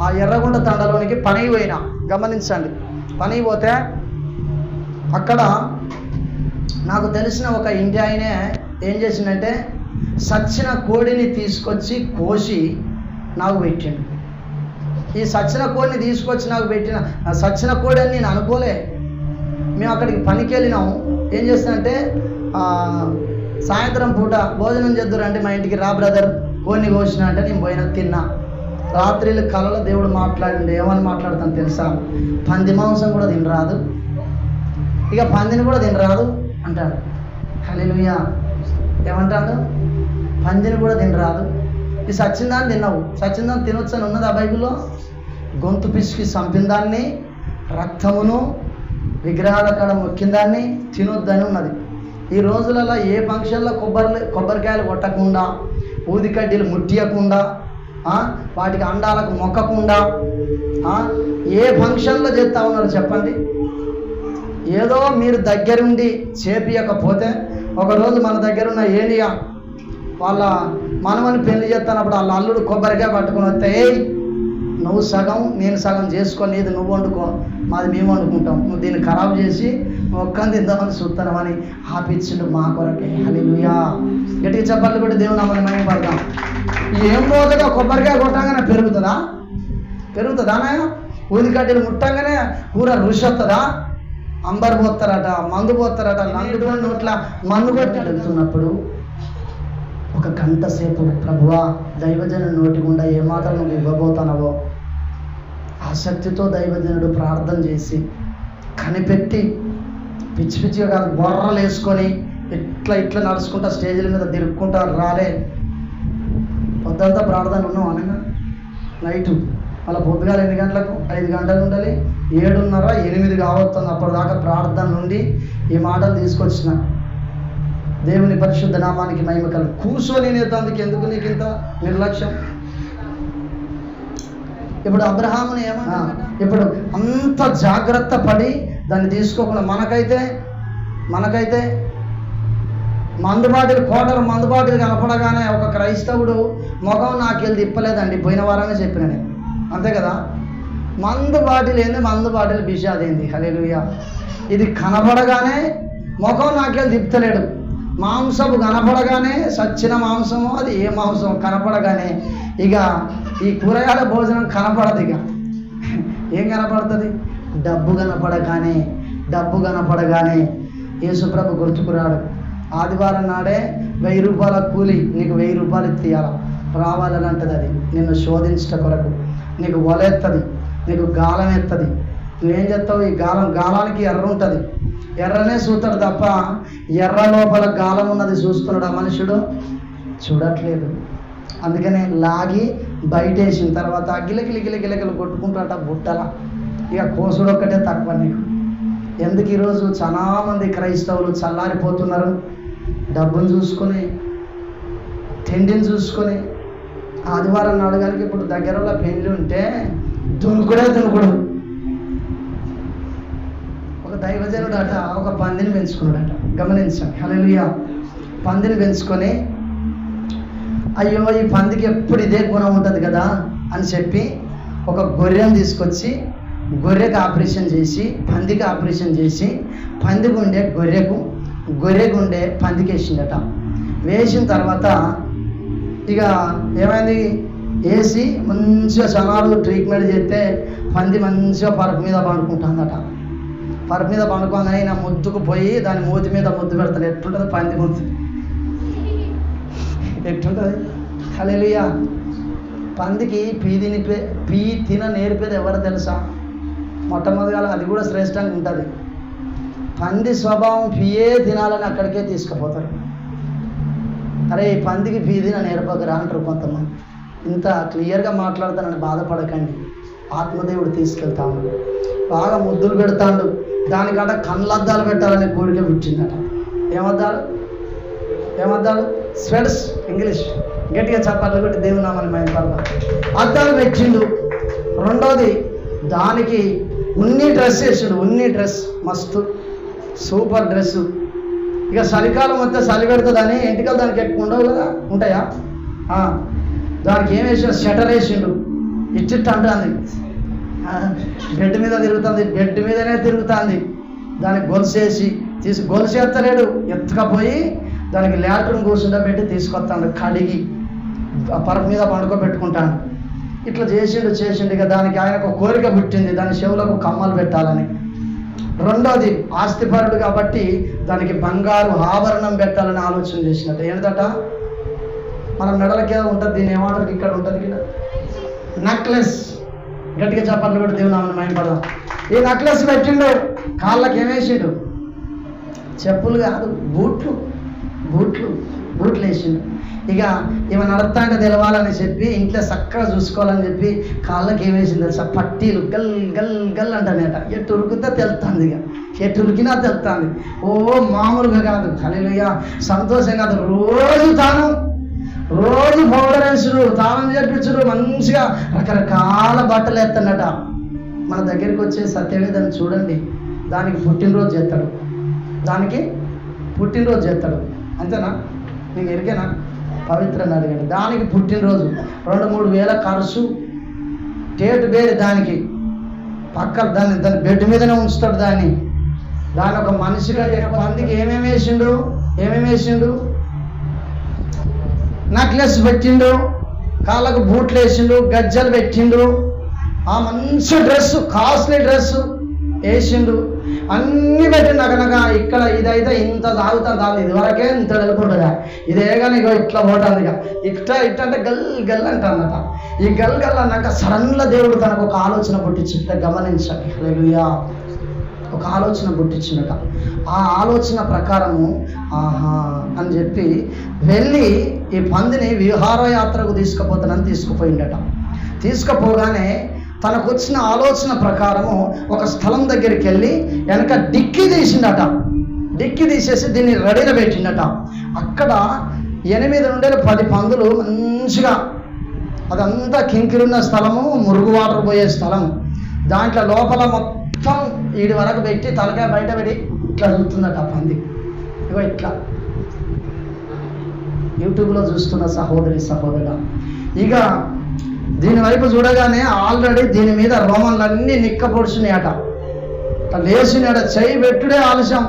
Speaker 1: ఆ ఎర్రగుంట తండలోనికి పనికి పోయినా. గమనించండి, పనికి పోతే అక్కడ నాకు తెలిసిన ఒక ఇంటి ఆయనే ఏం చేసిందంటే సచ్చిన కోడిని తీసుకొచ్చి కోసి నాకు పెట్టిండు. ఈ సచ్చిన కోడిని తీసుకొచ్చి నాకు పెట్టిన సచ్చిన కోడి అని నేను అనుకోలే. మేము అక్కడికి పనికి వెళ్ళినాము. ఏం చేస్తానంటే సాయంత్రం పూట భోజనం చేద్దురంటే మా ఇంటికి రా బ్రదర్ కోడిని కోసిన అంటే నేను పోయినా తిన్నా. రాత్రిళ్ళు కలలో దేవుడు మాట్లాడిండు. ఏమని మాట్లాడతాను తెలుసా? పంది మాంసం కూడా తినరాదు, ఇక పందిని కూడా తినరాదు అంటాడు. హల్లెలూయా. ఏమంటాడు? పందిని కూడా తినరాదు, ఈ సచ్చిందాన్ని తిన్నావు, సచ్చిందాన్ని తినొచ్చు అని ఉన్నది ఆ బైబిల్లో. గొంతు పిసికి చంపిన దాన్ని, రక్తమును విగ్రహాల కాడ మొక్కిన దాన్ని తినొద్దని ఉన్నది. ఈ రోజులలో ఏ ఫంక్షన్లో కొబ్బరికాయలు కొట్టకుండా, ఊదికడ్డీలు ముట్టియకుండా, వాటికి అండాలకు మొక్కకుండా ఏ ఫంక్షన్లో చేస్తూ ఉన్నారు చెప్పండి? ఏదో మీరు దగ్గరుండి చేపియకపోతే, ఒకరోజు మన దగ్గర ఉన్న ఏలియా వాళ్ళ మనవని పెళ్లి చేస్తున్నప్పుడు వాళ్ళ అల్లుడు కొబ్బరికాయ పట్టుకొని వస్తే, నువ్వు సగం నేను సగం చేసుకొని ఇది నువ్వు వండుకో, మాది మేము వండుకుంటాం, నువ్వు దీన్ని ఖరాబ్ చేసి ఒక్కని తిందామని చూస్తామని ఆపిచ్చిండు మా కొరకే. హల్లెలూయా. గట్టిగా చప్పట్లు కొట్టి దేవుని నామమున మహిమ పడదాం. ఏం రోజుగా కొబ్బరికాయ కొట్టంగానే పెరుగుతుందా నాయ? ఊదికడ్డీలు ముట్టంగానే కూర రుచి వస్తుందా? అంబర్ పోతారట, మందు పోతారట, నందుడు నోట్ల మందు కొట్టి అడుగుతున్నప్పుడు ఒక గంట సేపు ప్రభువా దైవజను నోటి గుండా ఏ మాటలు నువ్వు ఇవ్వబోతున్నావో ఆసక్తితో దైవజనుడు ప్రార్థన చేసి కనిపెట్టి పిచ్చి పిచ్చిగా కాదు బొర్రలు వేసుకొని ఇట్లా నడుచుకుంటా స్టేజ్ల మీద తిరుక్కుంటా రాలే. పొద్దంతా ప్రార్థన ఉన్నాం అనగా నైటు మళ్ళీ పొద్దుగాల 8 గంటలకు 5 గంటలు ఉండాలి, 7:30 8 కావస్తుంది. అప్పటిదాకా ప్రార్థన నుండి ఈ మాటలు తీసుకొచ్చిన. దేవుని పరిశుద్ధ నామానికి మహిమ కలుగు. కూర్చొని నేతందుకు ఎందుకు నీకు ఇంత నిర్లక్ష్యం? ఇప్పుడు అబ్రహాముని ఏమన్నా ఇప్పుడు అంత జాగ్రత్త పడి దాన్ని తీసుకోకుండా మనకైతే మందు బాటిల్ కనపడగానే ఒక క్రైస్తవుడు ముఖం నాకెళ్ళి తిప్పలేదండి. పోయిన వారమే చెప్పిన నేను, అంతే కదా. మందు బాటిల్ ఏంది, మందు బాటిల్ బిషాదేంది? హల్లెలూయా. ఇది కనపడగానే ముఖం నాకెళ్ళి తిప్పుతలేడు. మాంసము కనపడగానే సచ్చిన మాంసము, అది ఏ మాంసం కనపడగానే ఇక ఈ కూరగాయల భోజనం కనపడదు. ఇక ఏం కనపడుతుంది? డబ్బు కనపడగానే యేసుప్రభు గుర్తుకురాడు. ఆదివారం నాడే 1000 రూపాయల కూలి, నీకు 1000 రూపాయలు తీయాల రావాలని అంటది. అది నిన్ను శోధించట కొరకు నీకు వలెత్తది, నీకు గాలం ఎత్తది. నువ్వేం చేస్తావు? ఈ గాలానికి ఎర్ర ఉంటుంది, ఎర్రనే చూస్తాడు తప్ప ఎర్ర లోపల గాలం ఉన్నది చూస్తున్నాడు ఆ మనుషుడు? చూడట్లేదు. అందుకనే లాగి బయటేసిన తర్వాత గిలగిలగిలగిలగిలు కొట్టుకుంటాట బుట్టల. ఇక కోసుడు ఒక్కటే తక్కువ నీకు. ఎందుకు ఈరోజు చాలామంది క్రైస్తవులు చల్లారిపోతున్నారు? డబ్బును చూసుకొని, తిండిని చూసుకొని. ఆదివారం నాడు కనుక ఇప్పుడు దగ్గరలో పెళ్ళి ఉంటే దునుకుడు. ఒక దైవజనుడు అట ఒక పందిని పెంచుకున్నాడట. గమనించండి. హల్లెలూయా. పందిని పెంచుకొని, అయ్యో ఈ పందికి ఎప్పుడు ఇదే గుణం ఉంటుంది కదా అని చెప్పి ఒక గొర్రెను తీసుకొచ్చి గొర్రెకి ఆపరేషన్ చేసి, పందికి ఆపరేషన్ చేసి, పందికి ఉండే గొర్రెకు ఉండే పందికి వేసిండట. వేసిన తర్వాత ఇక ఏమైంది? వేసి మంచిగా సనాలు ట్రీట్మెంట్ చేస్తే పంది మంచిగా పరుపు మీద పండుకుంటుందట. పరుపు మీద పండుకోగానే నా ముద్దుకు పోయి దాని మూతి మీద ముద్దు పెడతాడు. ఎట్లుంటుంది పంది ముద్దు? ఎట్లుంటుంది? హల్లెలూయా. పందికి పీ తిన నేర్పేది ఎవరు తెలుసా? మొట్టమొదటిగా అది కూడా శ్రేష్టంగా ఉంటుంది. పంది స్వభావం పియే తినాలని అక్కడికే తీసుకుపోతారు. అరే ఈ పందికి పీ తిన నేర్పకరా అంటారు కొంతమంది. ఇంత క్లియర్గా మాట్లాడతానని బాధపడకండి. ఆత్మదేవుడు తీసుకెళ్తాడు, బాగా ముద్దులు పెడతాడు. దానికట కళ్ళద్దాలు పెట్టాలని కోరిక పుట్టిందట. ఏమద్దాలు? స్వెడ్స్, ఇంగ్లీష్. గట్టిగా చప్పట్లు కొట్టి దేవుని నామమున మహిమ పడదాం. అద్దాలు పెట్టిండు. రెండోది దానికి ఉన్ని డ్రెస్ వేసిండు. ఉన్ని డ్రెస్ మస్తు సూపర్ డ్రెస్సు. ఇక చలికాలం వస్తే చలి పెడుతుందని ఎంటికలు దానికి ఎక్కువ ఉండవు కదా, ఉంటాయా? దానికి ఏం వేసిండు? షటర్ వేసిండు. ఇచ్చిట్టు అంటుంది. బెడ్ మీద తిరుగుతుంది, బెడ్ మీదనే తిరుగుతుంది. దానికి గొలుసేసి గొలుసు ఎత్తలేడు, ఎత్తుకపోయి దానికి ల్యాట్రిన్ కూర్చుండబెట్టి తీసుకొస్తాడు. కడిగి పరుపు మీద పండుకోబెట్టుకుంటాడు. ఇట్లా చేసిండు. ఇక దానికి ఆయనకు కోరిక పుట్టింది, దాని చెవులకు కమ్మలు పెట్టాలని. రెండోది ఆస్తిపరుడు కాబట్టి దానికి బంగారు ఆభరణం పెట్టాలని ఆలోచన చేసినట్ట. ఏంటట? మన మెడలకే ఉంటుంది, దీని ఏమంటారు ఇక్కడ ఉంటుంది కదా, నెక్లెస్. గట్టిగా చప్పట్లు కూడా దేవుని నామమున మహిమ పడదాం. ఈ నెక్లెస్ పెట్టిండు. కాళ్ళకి ఏమేసిండు? చెప్పులు కాదు, బూట్లు. బూట్లు వేసిండు. ఇక ఈమె నడతాంటే తెలవాలని చెప్పి ఇంట్లో చక్కగా చూసుకోవాలని చెప్పి కాళ్ళకి ఏమేసింది తెలుసా, పట్టీలు గల్ గల్ గల్ అంటానేట. ఎటు ఉరుకుతా తెలుస్తుంది, ఇక ఎటు ఉరికినా తెలుస్తుంది. ఓ మామూలుగా కాదు, హల్లెలూయా, సంతోషం కాదు. రోజు పౌడర్ వేసుడు, తానం చేపించుడు, మంచిగా రకరకాల బట్టలు ఎత్తన్నట. మన దగ్గరికి వచ్చే సత్యవేదన చూడండి, దానికి పుట్టినరోజు చేస్తాడు, అంతేనా? నీకు ఎరికేనా? పవిత్రని అడిగాడు, దానికి పుట్టినరోజు 2-3 వేల ఖర్చు, డేట్ వేరే దానికి, పక్కన దాని బెడ్ మీదనే ఉంచుతాడు దాన్ని ఒక మనిషిగా. మందికి ఏమేమి వేసిండు, నెక్లెస్ పెట్టిండు, కాళ్ళకు బూట్లు వేసిండు, గజ్జలు పెట్టిండు, ఆ మంచి డ్రెస్సు, కాస్ట్లీ డ్రెస్సు వేసిండు, అన్నీ పెట్టిండు. నగనగా ఇక్కడ ఇదైతే ఇంత తాగుతా, ఇదివరకే ఇంత వెళ్ళిపోతుందా, ఇదే కానీ ఇక ఇట్లా పోతుంది, ఇక ఇట్ట అంటే గల్ గల్ అంటానట. ఈ గల్ గల్ అన్నాక సడన్గా దేవుడు తనకు ఒక ఆలోచన పుట్టించిందట. గమనించండి, హల్లెలూయా, ఒక ఆలోచన పుట్టించిందట. ఆ ఆలోచన ప్రకారము ఆహా అని చెప్పి వెళ్ళి ఈ పందిని విహారయాత్రకు తీసుకుపోయిందట. తీసుకుపోగానే తనకు వచ్చిన ఆలోచన ప్రకారము ఒక స్థలం దగ్గరికి వెళ్ళి వెనక డిక్కి తీసేసి దీన్ని రెడీలో పెట్టిండట. అక్కడ 8 నుండి 10 పందులు మంచిగా, అదంతా కింకిరున్న స్థలము, మురుగు వాటర్ పోయే స్థలం. దాంట్లో లోపల మొత్తం వీడి వరకు పెట్టి తలకాయ బయట పెట్టి ఇట్లా చూస్తుందట పంది. ఇగో ఇట్లా యూట్యూబ్లో చూస్తున్న సహోదరుడా, ఇక దీని వైపు చూడగానే ఆల్రెడీ దీని మీద రోమన్లన్నీ నిక్కపొడుచున్నాయట. లేచినాడ, చెయ్యి పెట్టుడే ఆలస్యం,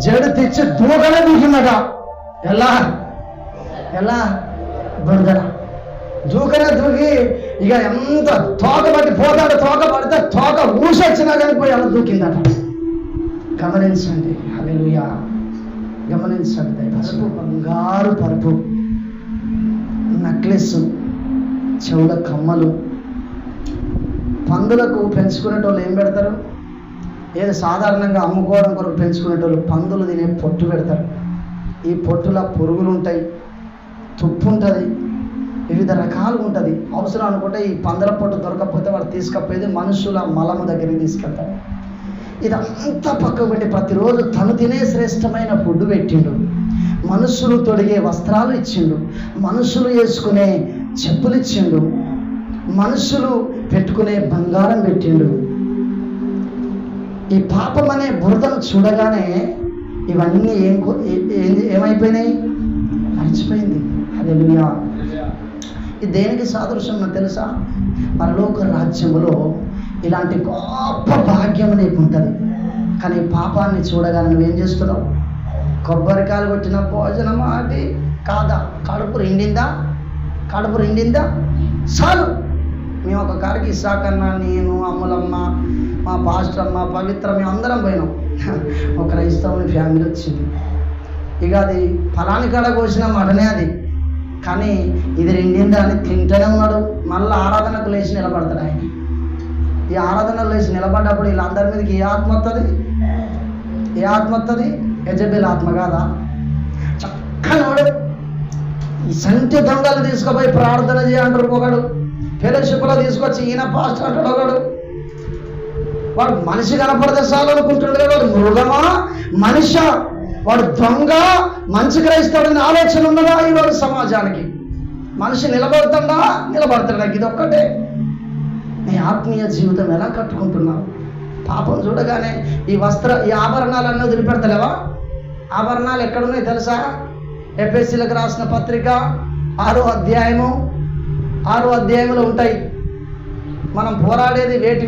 Speaker 1: జడు తెచ్చి దూకిందట. ఎలా బురదల దూకి ఇక ఎంత తోక పట్టి పోతాడు, తోక పడితే తోక ఊసొచ్చినా కానీ పోయి అలా దూకిందట. గమనించండి, హల్లెలూయా, గమనించండి. పరుపు, బంగారు పరుపు, నెక్లెస్, చెవుల కమ్మలు. పందులకు పెంచుకునేటోళ్ళు ఏం పెడతారు? ఏదో సాధారణంగా అమ్ముకోవడం కొరకు పెంచుకునేటోళ్ళు పందులు తినే పొట్టు పెడతారు. ఈ పొట్టులో పురుగులు ఉంటాయి, తుప్పు ఉంటుంది, వివిధ రకాలుగా ఉంటుంది. అవసరం అనుకుంటే ఈ పందుల పొట్టు దొరకకపోతే వాడు తీసుకపోయేది మనుషుల మలము దగ్గరికి తీసుకెళ్తాడు. ఇదంతా పక్కకు పెట్టి ప్రతిరోజు తను తినే శ్రేష్టమైన ఫుడ్ పెట్టిండు, మనుషులు తొడిగే వస్త్రాలు ఇచ్చిండు, మనుషులు వేసుకునే చెప్పులు ఇచ్చిండు, మనుషులు పెట్టుకునే బంగారం పెట్టిండు. ఈ పాపం అనే బురదను చూడగానే ఇవన్నీ ఏమైపోయినాయి? మర్చిపోయింది. హల్లెలూయా. ఇది దేనికి సాదృశ్యం తెలుసా? పరలోక రాజ్యములో ఇలాంటి గొప్ప భాగ్యం నీకు ఉంటుంది. కానీ పాపాన్ని చూడగానే నువ్వేం చేస్తున్నావు? కొబ్బరికాయలు కొట్టిన భోజనం అది కాదా? కడుపు నిండిందా చాలు. మేము ఒక కాడికి ఇసాకన్న, నేను, అమ్ములమ్మ, మా పాస్టర్ అమ్మ, పవిత్ర, మేము అందరం పోయినాం. ఒక క్రైస్తవుని ఫ్యామిలీ వచ్చింది. ఇక అది ఫలాని కాడ కోసిన మటనే అది, కానీ ఇది నిండిందా అని తింటూనే ఉన్నాడు. మళ్ళీ ఆరాధనకు లేచి నిలబడతాడు ఆయన. ఈ ఆరాధనకు లేచి నిలబడ్డప్పుడు వీళ్ళందరి మీదకి ఏ ఆత్మ వస్తుంది? యజబేల్ ఆత్మ కాదా? చక్కనోడు ఈ సంటి దొంగలు తీసుకుపోయి ప్రార్థన చేయంటారు ఒకడు, ఫెలోషిప్లో తీసుకొచ్చి ఈయన పాస్టర్ అంటాడు ఒకడు. వాడు మనిషి కనపడితే చాలు అనుకుంటుండే, వాడు మృగమా మనిషి, వాడు దొంగ, మంచి క్రైస్తవుడని ఆలోచన ఉన్నదా ఈరోజు సమాజానికి? మనిషి నిలబడతాడా? ఇది ఒక్కటే. నీ ఆత్మీయ జీవితం ఎలా కట్టుకుంటున్నావు? పాపం చూడగానే ఈ ఆభరణాలన్నీ వదిలిపెడతలేవా? ఆభరణాలు ఎక్కడున్నాయి తెలుసా? ఎఫెసీలకు రాసిన పత్రిక 6వ అధ్యాయంలో ఉంటాయి. మనం పోరాడేది వేటి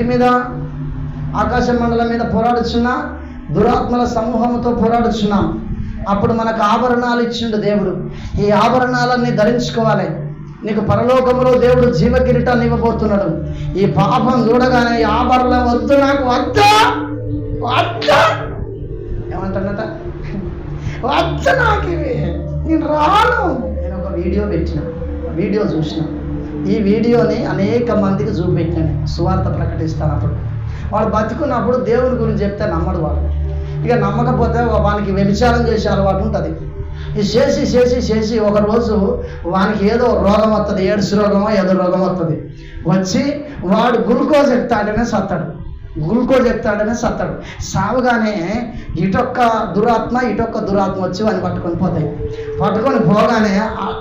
Speaker 1: మీద? ఆకాశ మండలం మీద పోరాడుచున్నా, దురాత్మల సమూహంతో పోరాడుచున్నాం. అప్పుడు మనకు ఆభరణాలు ఇచ్చిండు దేవుడు. ఈ ఆభరణాలన్నీ ధరించుకోవాలి. నీకు పరలోకంలో దేవుడు జీవ కిరీటాన్ని ఇవ్వబోతున్నాడు. ఈ పాపం చూడగానే ఈ ఆభరణం వద్దు, నాకు వద్దా ఏమంటాడట? వద్దు నాకు ఇవి, నేను రాను. నేను ఒక వీడియో చూసిన. ఈ వీడియోని అనేక మందికి చూపెట్టాను, సువార్త ప్రకటిస్తాను. అప్పుడు వాడు బతుకున్నప్పుడు దేవుని గురించి చెప్తే నమ్మడు వాడు. ఇక నమ్మకపోతే వానికి వ్యభిచారం చేసే అలవాటు ఉంటుంది. ఇది చేసి చేసి చేసి ఒకరోజు వానికి ఏదో రోగం వస్తుంది, ఎయిడ్స్ రోగమో ఏదో రోగం వస్తుంది. వచ్చి వాడు గ్లూకోజ్ ఎక్కుతాడనే సత్తాడు, గ్లూకోజ్ ఎక్కుతాడనే సత్తాడు. సావగానే ఇటొక్క దురాత్మ వచ్చి వాడిని పట్టుకొని పోతాయి. పట్టుకొని పోగానే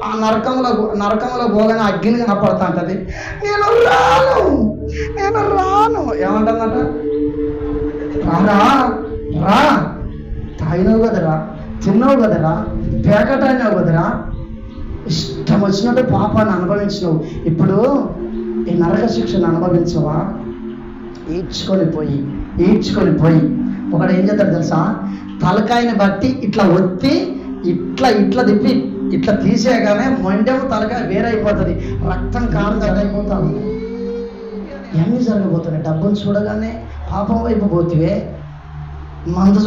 Speaker 1: ఆ నరకంలో పోగానే అగ్ని కనపడుతూ ఉంటుంది. నేను రాను ఏమంటుందట, రా తాగినావు కదరా, తిన్నావు కదరా, పేకటాయినావు కదరా, ఇష్టం వచ్చినట్టు పాపాన్ని అనుభవించినావు, ఇప్పుడు ఈ నరక శిక్షను అనుభవించవా? ఈడ్చుకొని పోయి ఒకడు ఏం చేస్తాడు తెలుసా, తలకాయని బట్టి ఇట్లా ఒత్తి ఇట్లా తిప్పి ఇట్లా తీసేయగానే మొండెము తలకాయ వేరైపోతుంది, రక్తం కారు అయిపోతాను. ఇవన్నీ జరగబోతున్నాయి. డబ్బును చూడగానే పాపం వైపు పోతివే, మందు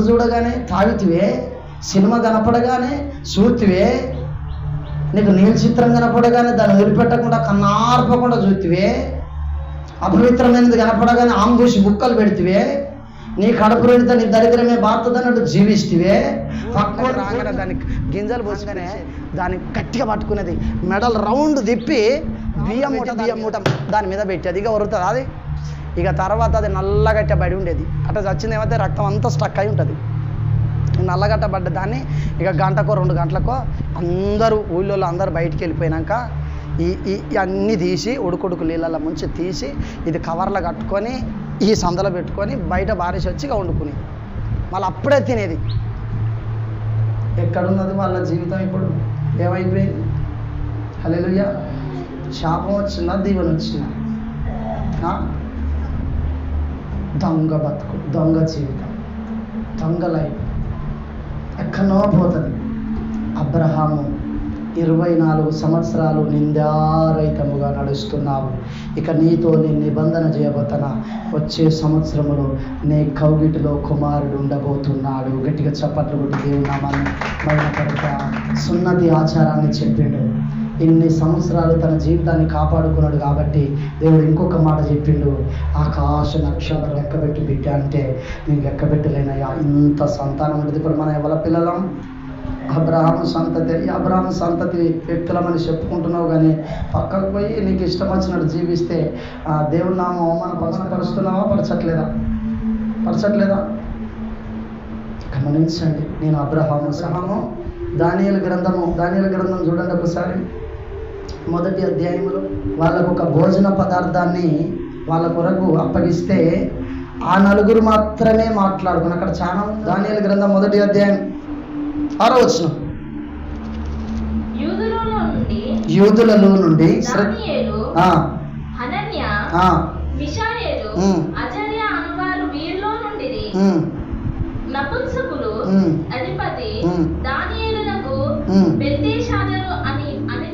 Speaker 1: చూడగానే తాగుతివే, సినిమా కనపడగానే చూతివే, నీకు నీళ్ళ చిత్రం కనపడగానే దాన్ని వదిలిపెట్టకుండా కన్నార్పకుండా చూతివే, అపవిత్రమైనది కనపడగానే ఆంబూసి బుక్కలు పెడితివే, నీ కడుపు రెండితే నీ దరిద్రమే బాధదన్నట్టు జీవిస్తువే. పక్కన రాగానే దానికి గింజలు పోసుగానే దాన్ని గట్టిగా పట్టుకునేది, మెడల్ రౌండ్ తిప్పి బియ్యం మూట దాని మీద పెట్టేది. ఇక వరుతుంది అది. ఇక తర్వాత అది నల్లగట్ట బడి ఉండేది. అట్లా చచ్చింది ఏమైతే రక్తం అంతా స్టక్ అయి ఉంటుంది. నల్లగట్టబడ్డ దాన్ని ఇక గంటకో 2 గంటలకో ఊళ్ళో అందరూ బయటికి వెళ్ళిపోయినాక అన్నీ తీసి ఉడుకుడుకు నీళ్ళల్లో ముంచి తీసి ఇది కవర్లో కట్టుకొని ఈ సందలో పెట్టుకొని బయట బారేసి వచ్చి వండుకుని మళ్ళీ అప్పుడే తినేది. ఎక్కడున్నది వాళ్ళ జీవితం? ఇప్పుడు ఏమైపోయింది? హల్లెలూయా. శాపం వచ్చిందా, దీవెన వచ్చిందా? దొంగ బతుకు, దొంగ జీవితం, దొంగ లైఫ్ ఎక్కడో పోతుంది. అబ్రహాము 24 సంవత్సరాలు నిందారహితముగా నడుస్తున్నావు. ఇక నీతో నేను నిబంధన చేయబోతున్నా, వచ్చే సంవత్సరములో నీ కౌగిటిలో కుమారుడు ఉండబోతున్నాడు. గట్టిగా చప్పట్లు కొట్టి దేవుని నామాన్ని మహిమపడతా. సున్నతి ఆచారాన్ని చెప్పిండు. ఇన్ని సంవత్సరాలు తన జీవితాన్ని కాపాడుకున్నాడు కాబట్టి దేవుడు ఇంకొక మాట చెప్పిండు, ఆకాశ నక్షత్రం లెక్కబెట్టి బిడ్డ అంటే నేను లెక్కబెట్టలేనయ్యా, ఇంత సంతానం ఉంటుంది. ఇప్పుడు మనం ఎవరి పిల్లలం? అబ్రహాము సంతతి వ్యక్తులమని చెప్పుకుంటున్నావు, కానీ పక్కకు పోయి నీకు ఇష్టం వచ్చినట్టు జీవిస్తే దేవుని నామం అవమానపరుస్తున్నావా? పరచట్లేదా? గమనించండి. నేను అబ్రహాము దానియేలు గ్రంథం చూడండి ఒకసారి. 1వ అధ్యాయంలో వాళ్ళకు ఒక భోజన పదార్థాన్ని వాళ్ళ కొరకు అప్పగిస్తే ఆ 4 మాత్రమే మాట్లాడుకుని అక్కడ చాలా. దానియేలు గ్రంథం 1వ అధ్యాయం 6వ వచనం. యూదులలో నుండి
Speaker 2: నపుంసకులు అధిపతి దానియేలునకు బెల్తెషాజరు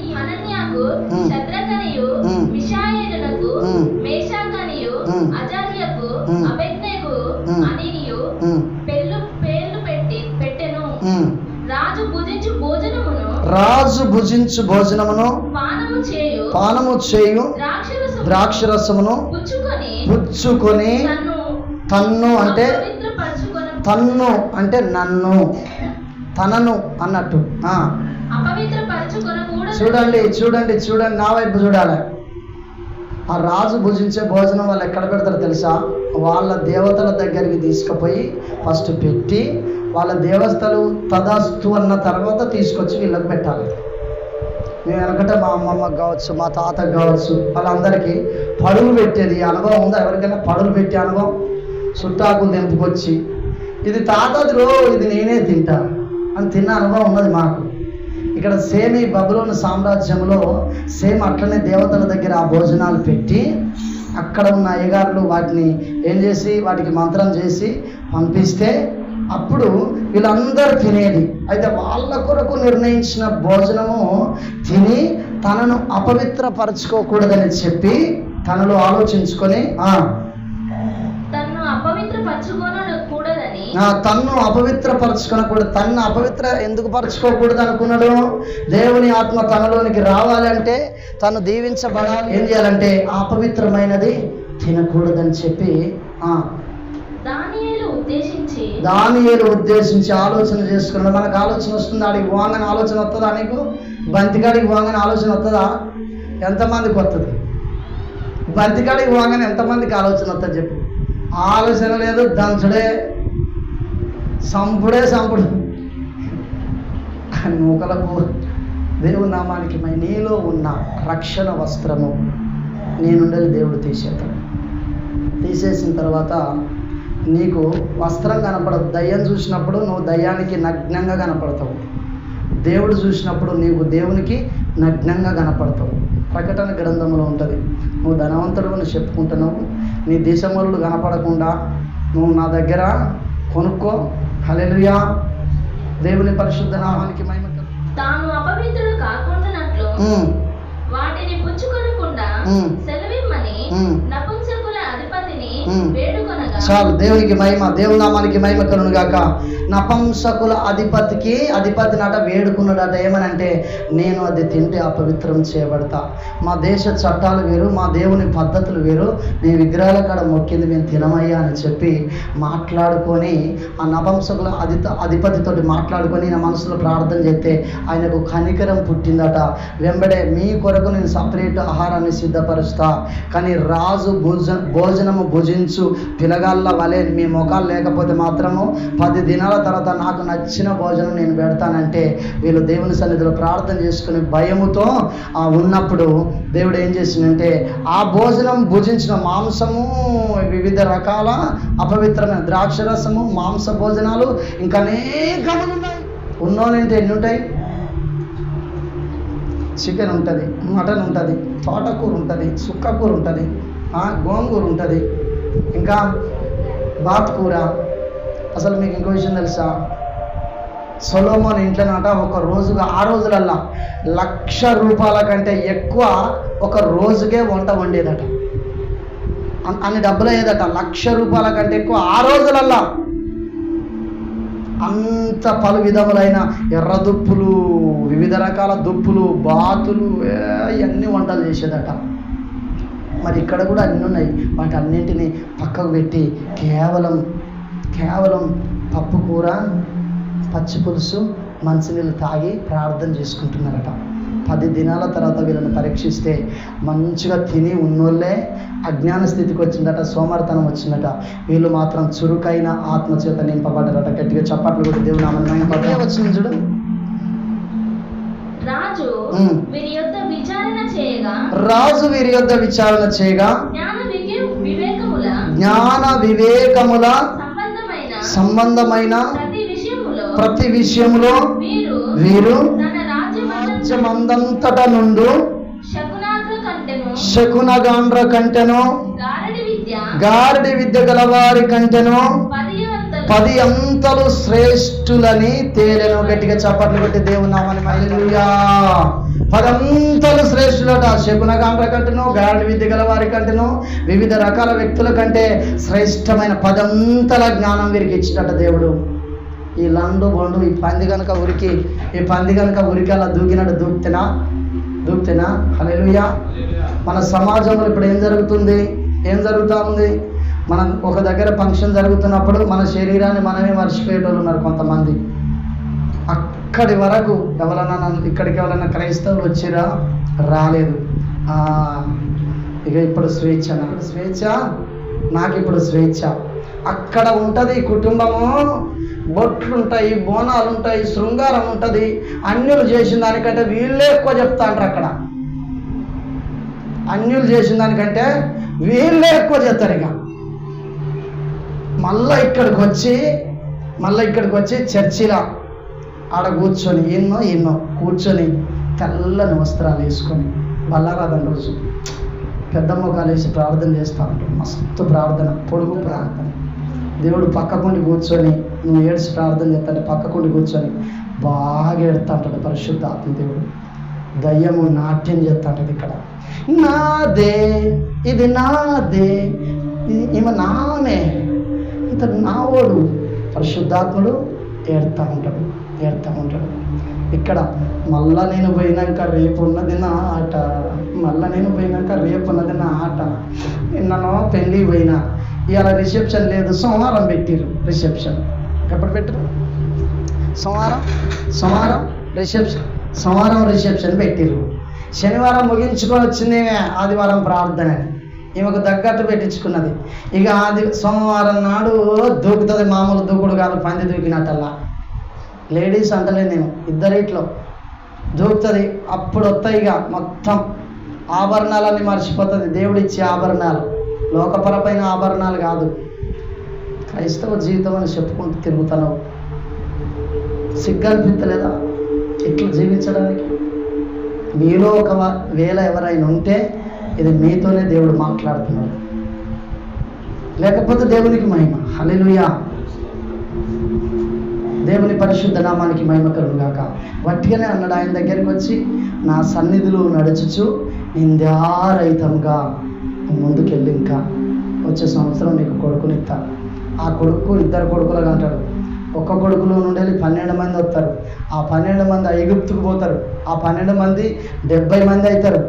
Speaker 2: అననీయాకు శద్రకనియు మిషాయేలునకు మేషాకనియు అజర్యకు అబేద్నెగో అనినియు పేర్లు పెట్టెను.
Speaker 1: రాజు భుజించు భోజనమును పానము చేయు ద్రాక్షరసమును పుచ్చుకొని తన్ను అంటే నన్ను, తనను అన్నట్టు. చూడండి, నా వైపు చూడాలి. ఆ రాజు భుజించే భోజనం వాళ్ళు ఎక్కడ పెడతారో తెలుసా? వాళ్ళ దేవతల దగ్గరికి తీసుకుపోయి ఫస్ట్ పెట్టి వాళ్ళ దేవతలు తదాస్తు అన్న తర్వాత తీసుకొచ్చి వీళ్ళకి పెట్టాలి. మేము వెనకట మా అమ్మమ్మకి కావచ్చు, మా తాతకు కావచ్చు, వాళ్ళందరికీ పడులు పెట్టేది అనుభవం ఉందా? ఎవరికైనా పడులు పెట్టే అనుభవం? చుట్టాకులు తెంపుకొచ్చి ఇది తాతదిలో, ఇది నేనే తింటా అని తిన్న అనుభవం ఉన్నది మాకు. ఇక్కడ సేమ్ ఈ బబులోను సామ్రాజ్యంలో సేమ్ అట్లనే దేవతల దగ్గర ఆ భోజనాలు పెట్టి అక్కడ ఉన్న అయ్యగారులు వాటిని ఏం చేసి వాటికి మంత్రం చేసి పంపిస్తే అప్పుడు వీళ్ళందరూ తినేది. అయితే వాళ్ళ కొరకు నిర్ణయించిన భోజనము తిని తనను అపవిత్రపరచుకోకూడదని చెప్పి తనలో ఆలోచించుకొని తన్ను అపవిత్రపరచుకోకూడదు. తన్ను అపవిత్ర ఎందుకు పరచుకోకూడదు అనుకున్నాడు? దేవుని ఆత్మ తనలోనికి రావాలంటే, తను దీవించబడాలి, ఏం చేయాలంటే అపవిత్రమైనది తినకూడదని చెప్పి దానియేలు ఉద్దేశించి ఆలోచన చేసుకున్నాడు. మనకు ఆలోచన వస్తుంది, ఆడికి పోగానే ఆలోచన వస్తుందా? నీకు బంతికాడికి పోగానే ఆలోచన వస్తుందా? ఎంతమందికి వస్తుంది? బంతికాడికి పోగానే ఎంతమందికి ఆలోచన వస్తుంది చెప్పు? ఆలోచన లేదు, దంచుడే, సంపుడే సంపుడు. నూకలకు దేవుని నామానికి నీలో ఉన్న రక్షణ వస్త్రము నేనుండేది దేవుడు తీసేస్తాడు. తీసేసిన తర్వాత నీకు వస్త్రం కనపడదు. దయ్యం చూసినప్పుడు నువ్వు దయ్యానికి నగ్నంగా కనపడతావు. దేవుడు చూసినప్పుడు నీవు దేవునికి నగ్నంగా కనపడతావు. ప్రకటన గ్రంథంలో ఉంటుంది. నువ్వు ధనవంతుడు అని చెప్పుకుంటున్నావు, నీ దేశములు కనపడకుండా నువ్వు నా దగ్గర కొనుక్కో. హల్లెలూయా. దేవుని పరిశుద్ధ నామానికి మహిమ.
Speaker 2: తాను అపవిత్రుడు కాకుండానట్లు వాటిని పుచ్చుకొనకుండా సెలవిమ్మని నపుంసకుల అధిపతిని వేడుకొనగా.
Speaker 1: చాలు, దేవునికి మహిమ, దేవుని నామానికి మహిమ కలుగును గాక. నపుంసకుల అధిపతి నాట వేడుకున్నాడట. ఏమనంటే, నేను అది తింటే అపవిత్రం చేయబడతా, మా దేశ చట్టాలు వేరు, మా దేవుని పద్ధతులు వేరు, నీ విగ్రహాల కాడ మొక్కింది మేము తినమయ్యా అని చెప్పి మాట్లాడుకొని ఆ నపుంసకుల అధిపతితోటి మాట్లాడుకొని నా మనసులో ప్రార్థన చేస్తే ఆయనకు కనికరం పుట్టిందట. వెంబడే మీ కొరకు నేను సపరేట్ ఆహారాన్ని సిద్ధపరుస్తా, కానీ రాజు భోజనము భుజించు పిలగాళ్ళ వలె మీ మొఖాలు లేకపోతే మాత్రము 10 దినాల తర్వాత నాకు నచ్చిన భోజనం నేను పెడతానంటే వీళ్ళు దేవుని సన్నిధిలో ప్రార్థన చేసుకుని భయముతో ఉన్నప్పుడు దేవుడు ఏం చేసిందంటే ఆ భోజనం భుజించిన మాంసము, వివిధ రకాల అపవిత్రమైన ద్రాక్షరసము, మాంస భోజనాలు ఇంకా అనేకములు ఉన్నాయి. ఉన్నోనంటే ఎన్ని ఉంటాయి? చికెన్ ఉంటుంది, మటన్ ఉంటుంది, తోటకూర ఉంటుంది, సుక్కకూర ఉంటుంది, గోంగూర ఉంటుంది, ఇంకా బాతుకూర. అసలు మీకు ఇంకో విషయం తెలుసా? సొలొమోన్ ఇంట్లోనట ఒక రోజుగా ఆ రోజులల్లా ₹1,00,000 కంటే ఎక్కువ ఒక రోజుకే వంట వండేదట. అన్ని డబ్బులు అయ్యేదట. ₹1,00,000 కంటే ఎక్కువ ఆ రోజులల్లా. అంత పలు విధములైన ఎర్ర దుప్పులు, వివిధ రకాల దుప్పులు, బాతులు, ఇవన్నీ వంటలు చేసేదట. మరి ఇక్కడ కూడా అన్నీ ఉన్నాయి. వాటి అన్నింటినీ పక్కకు పెట్టి కేవలం పప్పు కూర, పచ్చి పులుసు, మంచినీళ్ళు తాగి ప్రార్థన చేసుకుంటున్నారట. 10 దినాల తర్వాత వీళ్ళని పరీక్షిస్తే మంచిగా తిని ఉన్నోళ్ళే అజ్ఞాన స్థితికి వచ్చిందట, సోమర్తనం వచ్చిందట. వీళ్ళు మాత్రం చురుకైన ఆత్మచేత నింపబడ్డారట. గట్టిగా చప్పట్లు కొట్టి దేవుని నామమున వచ్చింది చూడు.
Speaker 2: రాజు వీరి యొద్ద విచారణ చేయగా జ్ఞాన వివేకముల సంబంధమైన ప్రతి విషయములో వీరు రాజ్యమందంతట నుండి శకునగాండ్ర కంటెను, గారడి విద్య గలవారి కంటెను 10 అంతలు శ్రేష్ఠులని తేలెను. గట్టిగా చప్పట్లు కొట్టి దేవుని నామాన్ని హల్లెలూయా. 10 అంతలు శ్రేష్ఠులట. శకునగాండ్ర కంటెను, గారడి విద్య గలవారి కంటెను, వివిధ రకాల వ్యక్తుల కంటే శ్రేష్టమైన 10 అంతల జ్ఞానం వీరికి ఇచ్చినట దేవుడు. ఈ లండు బొండు ఈ పంది కనుక ఉరికి అలా దూకినట్టు దూకితేనా హల్లెలూయా. మన సమాజంలో ఇప్పుడు ఏం జరుగుతూ ఉంది? మనం ఒక దగ్గర ఫంక్షన్ జరుగుతున్నప్పుడు మన శరీరాన్ని మనమే మర్చిపోయేటోళ్ళు ఉన్నారు కొంతమంది. అక్కడి వరకు ఇక్కడికి ఎవరైనా క్రైస్తవులు వచ్చిరా? రాలేదు. ఇక ఇప్పుడు నాకు ఇప్పుడు స్వేచ్ఛ. అక్కడ ఉంటుంది కుటుంబము, బొట్లుంటాయి, బోనాలు ఉంటాయి, శృంగారం ఉంటుంది. అన్యులు చేసిన దానికంటే వీళ్ళే ఎక్కువ చెప్తా అంటారు. అక్కడ అన్యులు చేసిన దానికంటే వీళ్ళే ఎక్కువ చెప్తారు. ఇక మళ్ళీ ఇక్కడికి వచ్చి చర్చిలో ఆడ కూర్చొని ఎన్నో కూర్చొని తెల్లని వస్త్రాలు వేసుకొని బల్లారాధన రోజు పెద్ద మొక్కలు వేసి ప్రార్థన చేస్తూ ఉంటాడు. మస్తు ప్రార్థన, పొడుగు ప్రార్థన. దేవుడు పక్కకుండి కూర్చొని నువ్వు ఏడ్చి ప్రార్థన చేస్తాంటే పక్కకుండి కూర్చొని బాగా ఏడుతా ఉంటాడు పరిశుద్ధ ఆత్మదేవుడు. దయ్యము నాట్యం చేస్తా ఉంటుంది. ఇక్కడ నాదే, ఇది నాదే, ఈమె నామే, ఇతడు నావోడు. పరిశుద్ధాత్ముడు ఏడుతూ ఉంటాడు. ఇక్కడ మళ్ళా నేను పోయినాక రేపు ఉన్నది నా ఆట. నిన్ననో పెళ్ళి పోయినా, ఇవాళ రిసెప్షన్ లేదు, సోమవారం పెట్టిరు రిసెప్షన్.
Speaker 1: ఎప్పుడు పెట్టరు? సోమవారం రిసెప్షన్ పెట్టిరు. శనివారం ముగించుకొని వచ్చింది, ఆదివారం ప్రార్థన ఈమెకు తగ్గట్టు పెట్టించుకున్నది. ఇక సోమవారం నాడు దూకుతుంది, మామూలు దూకుడు కాదు, పంది దూకినట్టల్లా. లేడీస్ అంటలే నేను, ఇద్దరిట్లో దూకుతుంది. అప్పుడు వస్తాయి ఇక మొత్తం ఆభరణాలన్నీ మర్చిపోతుంది. దేవుడిచ్చే ఆభరణాలు, లోకపరమైన ఆభరణాలు కాదు, క్రైస్తవ జీవితం అని చెప్పుకుంటూ తిరుగుతాను. సిగ్గనిపించలేదా ఇట్లా జీవించడానికి? మీలో ఒకవేళ ఎవరైనా ఉంటే ఇది మీతోనే దేవుడు మాట్లాడుతున్నాడు, లేకపోతే దేవునికి మహిమ. హల్లెలూయా. దేవుని పరిశుద్ధ నామానికి మహిమ కలుగును గాక. వట్టిగానే అన్నాడు, ఆయన దగ్గరికి వచ్చి నా సన్నిధిలో నడుచుచు నిందారహితంగా ముందుకెళ్ళి ఇంకా వచ్చే సంవత్సరం నీకు కొడుకునిస్తా. ఆ కొడుకు ఇద్దరు కొడుకులుగా అంటాడు. ఒక్క కొడుకులో నుండి 12 మంది వస్తారు. ఆ 12 మంది ఐగుప్తుకు పోతారు. ఆ 12 మంది 70 మంది అవుతారు.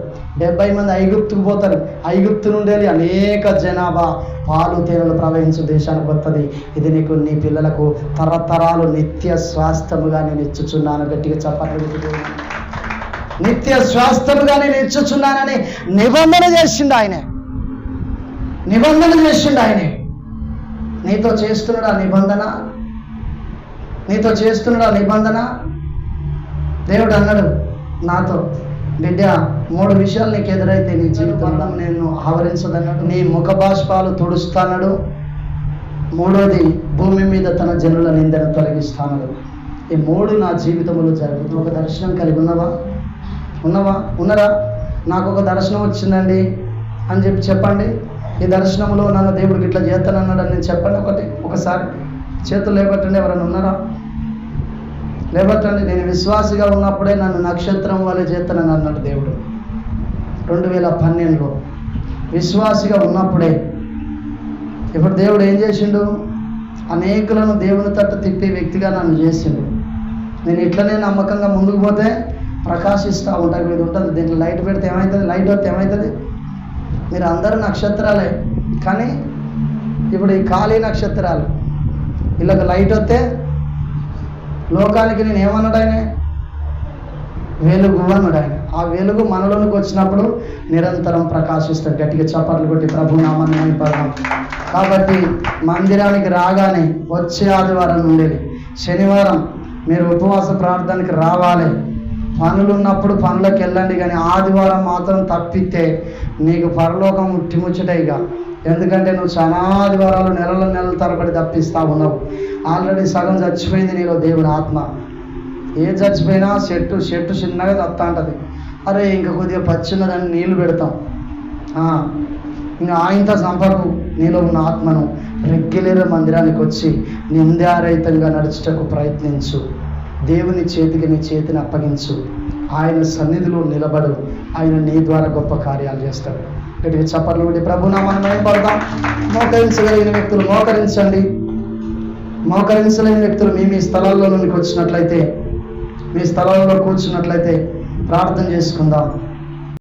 Speaker 1: 70 మంది ఐగుప్తుకు పోతారు. ఐగుప్తు నుండి అనేక జనాభా పాలు తేనెలు ప్రవహించు దేశానికి వస్తుంది. ఇది నీకు నీ పిల్లలకు తరతరాలు నిత్య స్వాస్థ్యముగా నేను ఇచ్చుచున్నాను. గట్టిగా చెప్పండి. నిత్య స్వాస్థ్యముగా నేను ఇచ్చుచున్నానని నిబంధన చేసిండు ఆయనే. నీతో చేస్తున్నాడు ఆ నిబంధన. దేవుడు అన్నాడు నాతో, బిడ్డ 3 విషయాలు నీకు ఎదురైతే నీ జీవితంలో నేను ఆవరించదన్నాడు. నీ ముఖ బాష్పాలు తుడుస్తానడు. 3వది భూమి మీద తన జనుల నిందను తొలగిస్తానడు. ఈ 3 నా జీవితంలో జరుగుతుంది. ఒక దర్శనం కలిగి ఉన్నారా? నాకు ఒక దర్శనం వచ్చిందండి అని చెప్పండి. ఈ దర్శనంలో నన్ను దేవుడికి ఇట్లా చేస్తానన్నాడు అని చెప్పండి. ఒకసారి చేతులు లేబట్టండి. ఎవరైనా ఉన్నారా? లేబట్టండి. నేను విశ్వాసిగా ఉన్నప్పుడే నన్ను నక్షత్రం వల్ల చేస్తానని అన్నాడు దేవుడు 2012లో. విశ్వాసిగా ఉన్నప్పుడే. ఇప్పుడు దేవుడు ఏం చేసిండు? అనేకులను దేవుని తట్టు తిప్పే వ్యక్తిగా నన్ను చేసిండు. నేను ఇట్లనే నమ్మకంగా ముందుకు పోతే ప్రకాశిస్తూ ఉంటాను. ఇది ఉంటుంది. దీంట్లో లైట్ పెడితే ఏమవుతుంది? లైట్ వస్తే ఏమవుతుంది? మీరు అందరూ నక్షత్రాలే, కానీ ఇప్పుడు ఈ ఖాళీ నక్షత్రాలు. వీళ్ళకి లైట్ వస్తే లోకానికి నేను ఏమన్నాడు ఆయన? వెలుగు అన్నాడు ఆయన. ఆ వెలుగు మనలోనికి వచ్చినప్పుడు నిరంతరం ప్రకాశిస్తాడు. గట్టిగా చప్పట్లు కొట్టి ప్రభు నామాన్ని మహిమపడదాం. కాబట్టి మందిరానికి రాగానే వచ్చే ఆదివారం నుండి శనివారం మీరు ఉపవాస ప్రార్థనకి రావాలి. పనులు ఉన్నప్పుడు పనులకు వెళ్ళండి, కానీ ఆదివారం మాత్రం తప్పితే నీకు పరలోకం ముట్టిముచ్చటేగా. ఎందుకంటే నువ్వు చాలా ఆదివారాలు నెలల తరబడి తప్పిస్తూ ఉన్నావు. ఆల్రెడీ సగం చచ్చిపోయింది నీలో దేవుని ఆత్మ. ఏ చచ్చిపోయినా చెట్టు చిన్నగా చస్తా ఉంటుంది. అరే ఇంకా కొద్దిగా పచ్చిన్నదాన్ని నీళ్లు పెడతాం. ఇంకా ఆయనతో సంపర్కు నీలో ఉన్న ఆత్మను రెగ్యులర్ మందిరానికి వచ్చి నిందారహితంగా నడుచుటకు ప్రయత్నించు. దేవుని చేతికి నీ చేతిని అప్పగించు. ఆయన సన్నిధిలో నిలబడు. ఆయన నీ ద్వారా గొప్ప కార్యాలు చేస్తాడు. గట్టిగా చప్పట్లు కొట్టి ప్రభు నామాన్ని మహిమపడదాం. మోకరించగలిగిన వ్యక్తులు మోకరించండి. మోకరించలేని వ్యక్తులు మీ స్థలాల్లో నుండి వచ్చినట్లయితే, మీ స్థలాల్లో కూర్చున్నట్లయితే ప్రార్థన చేసుకుందాం.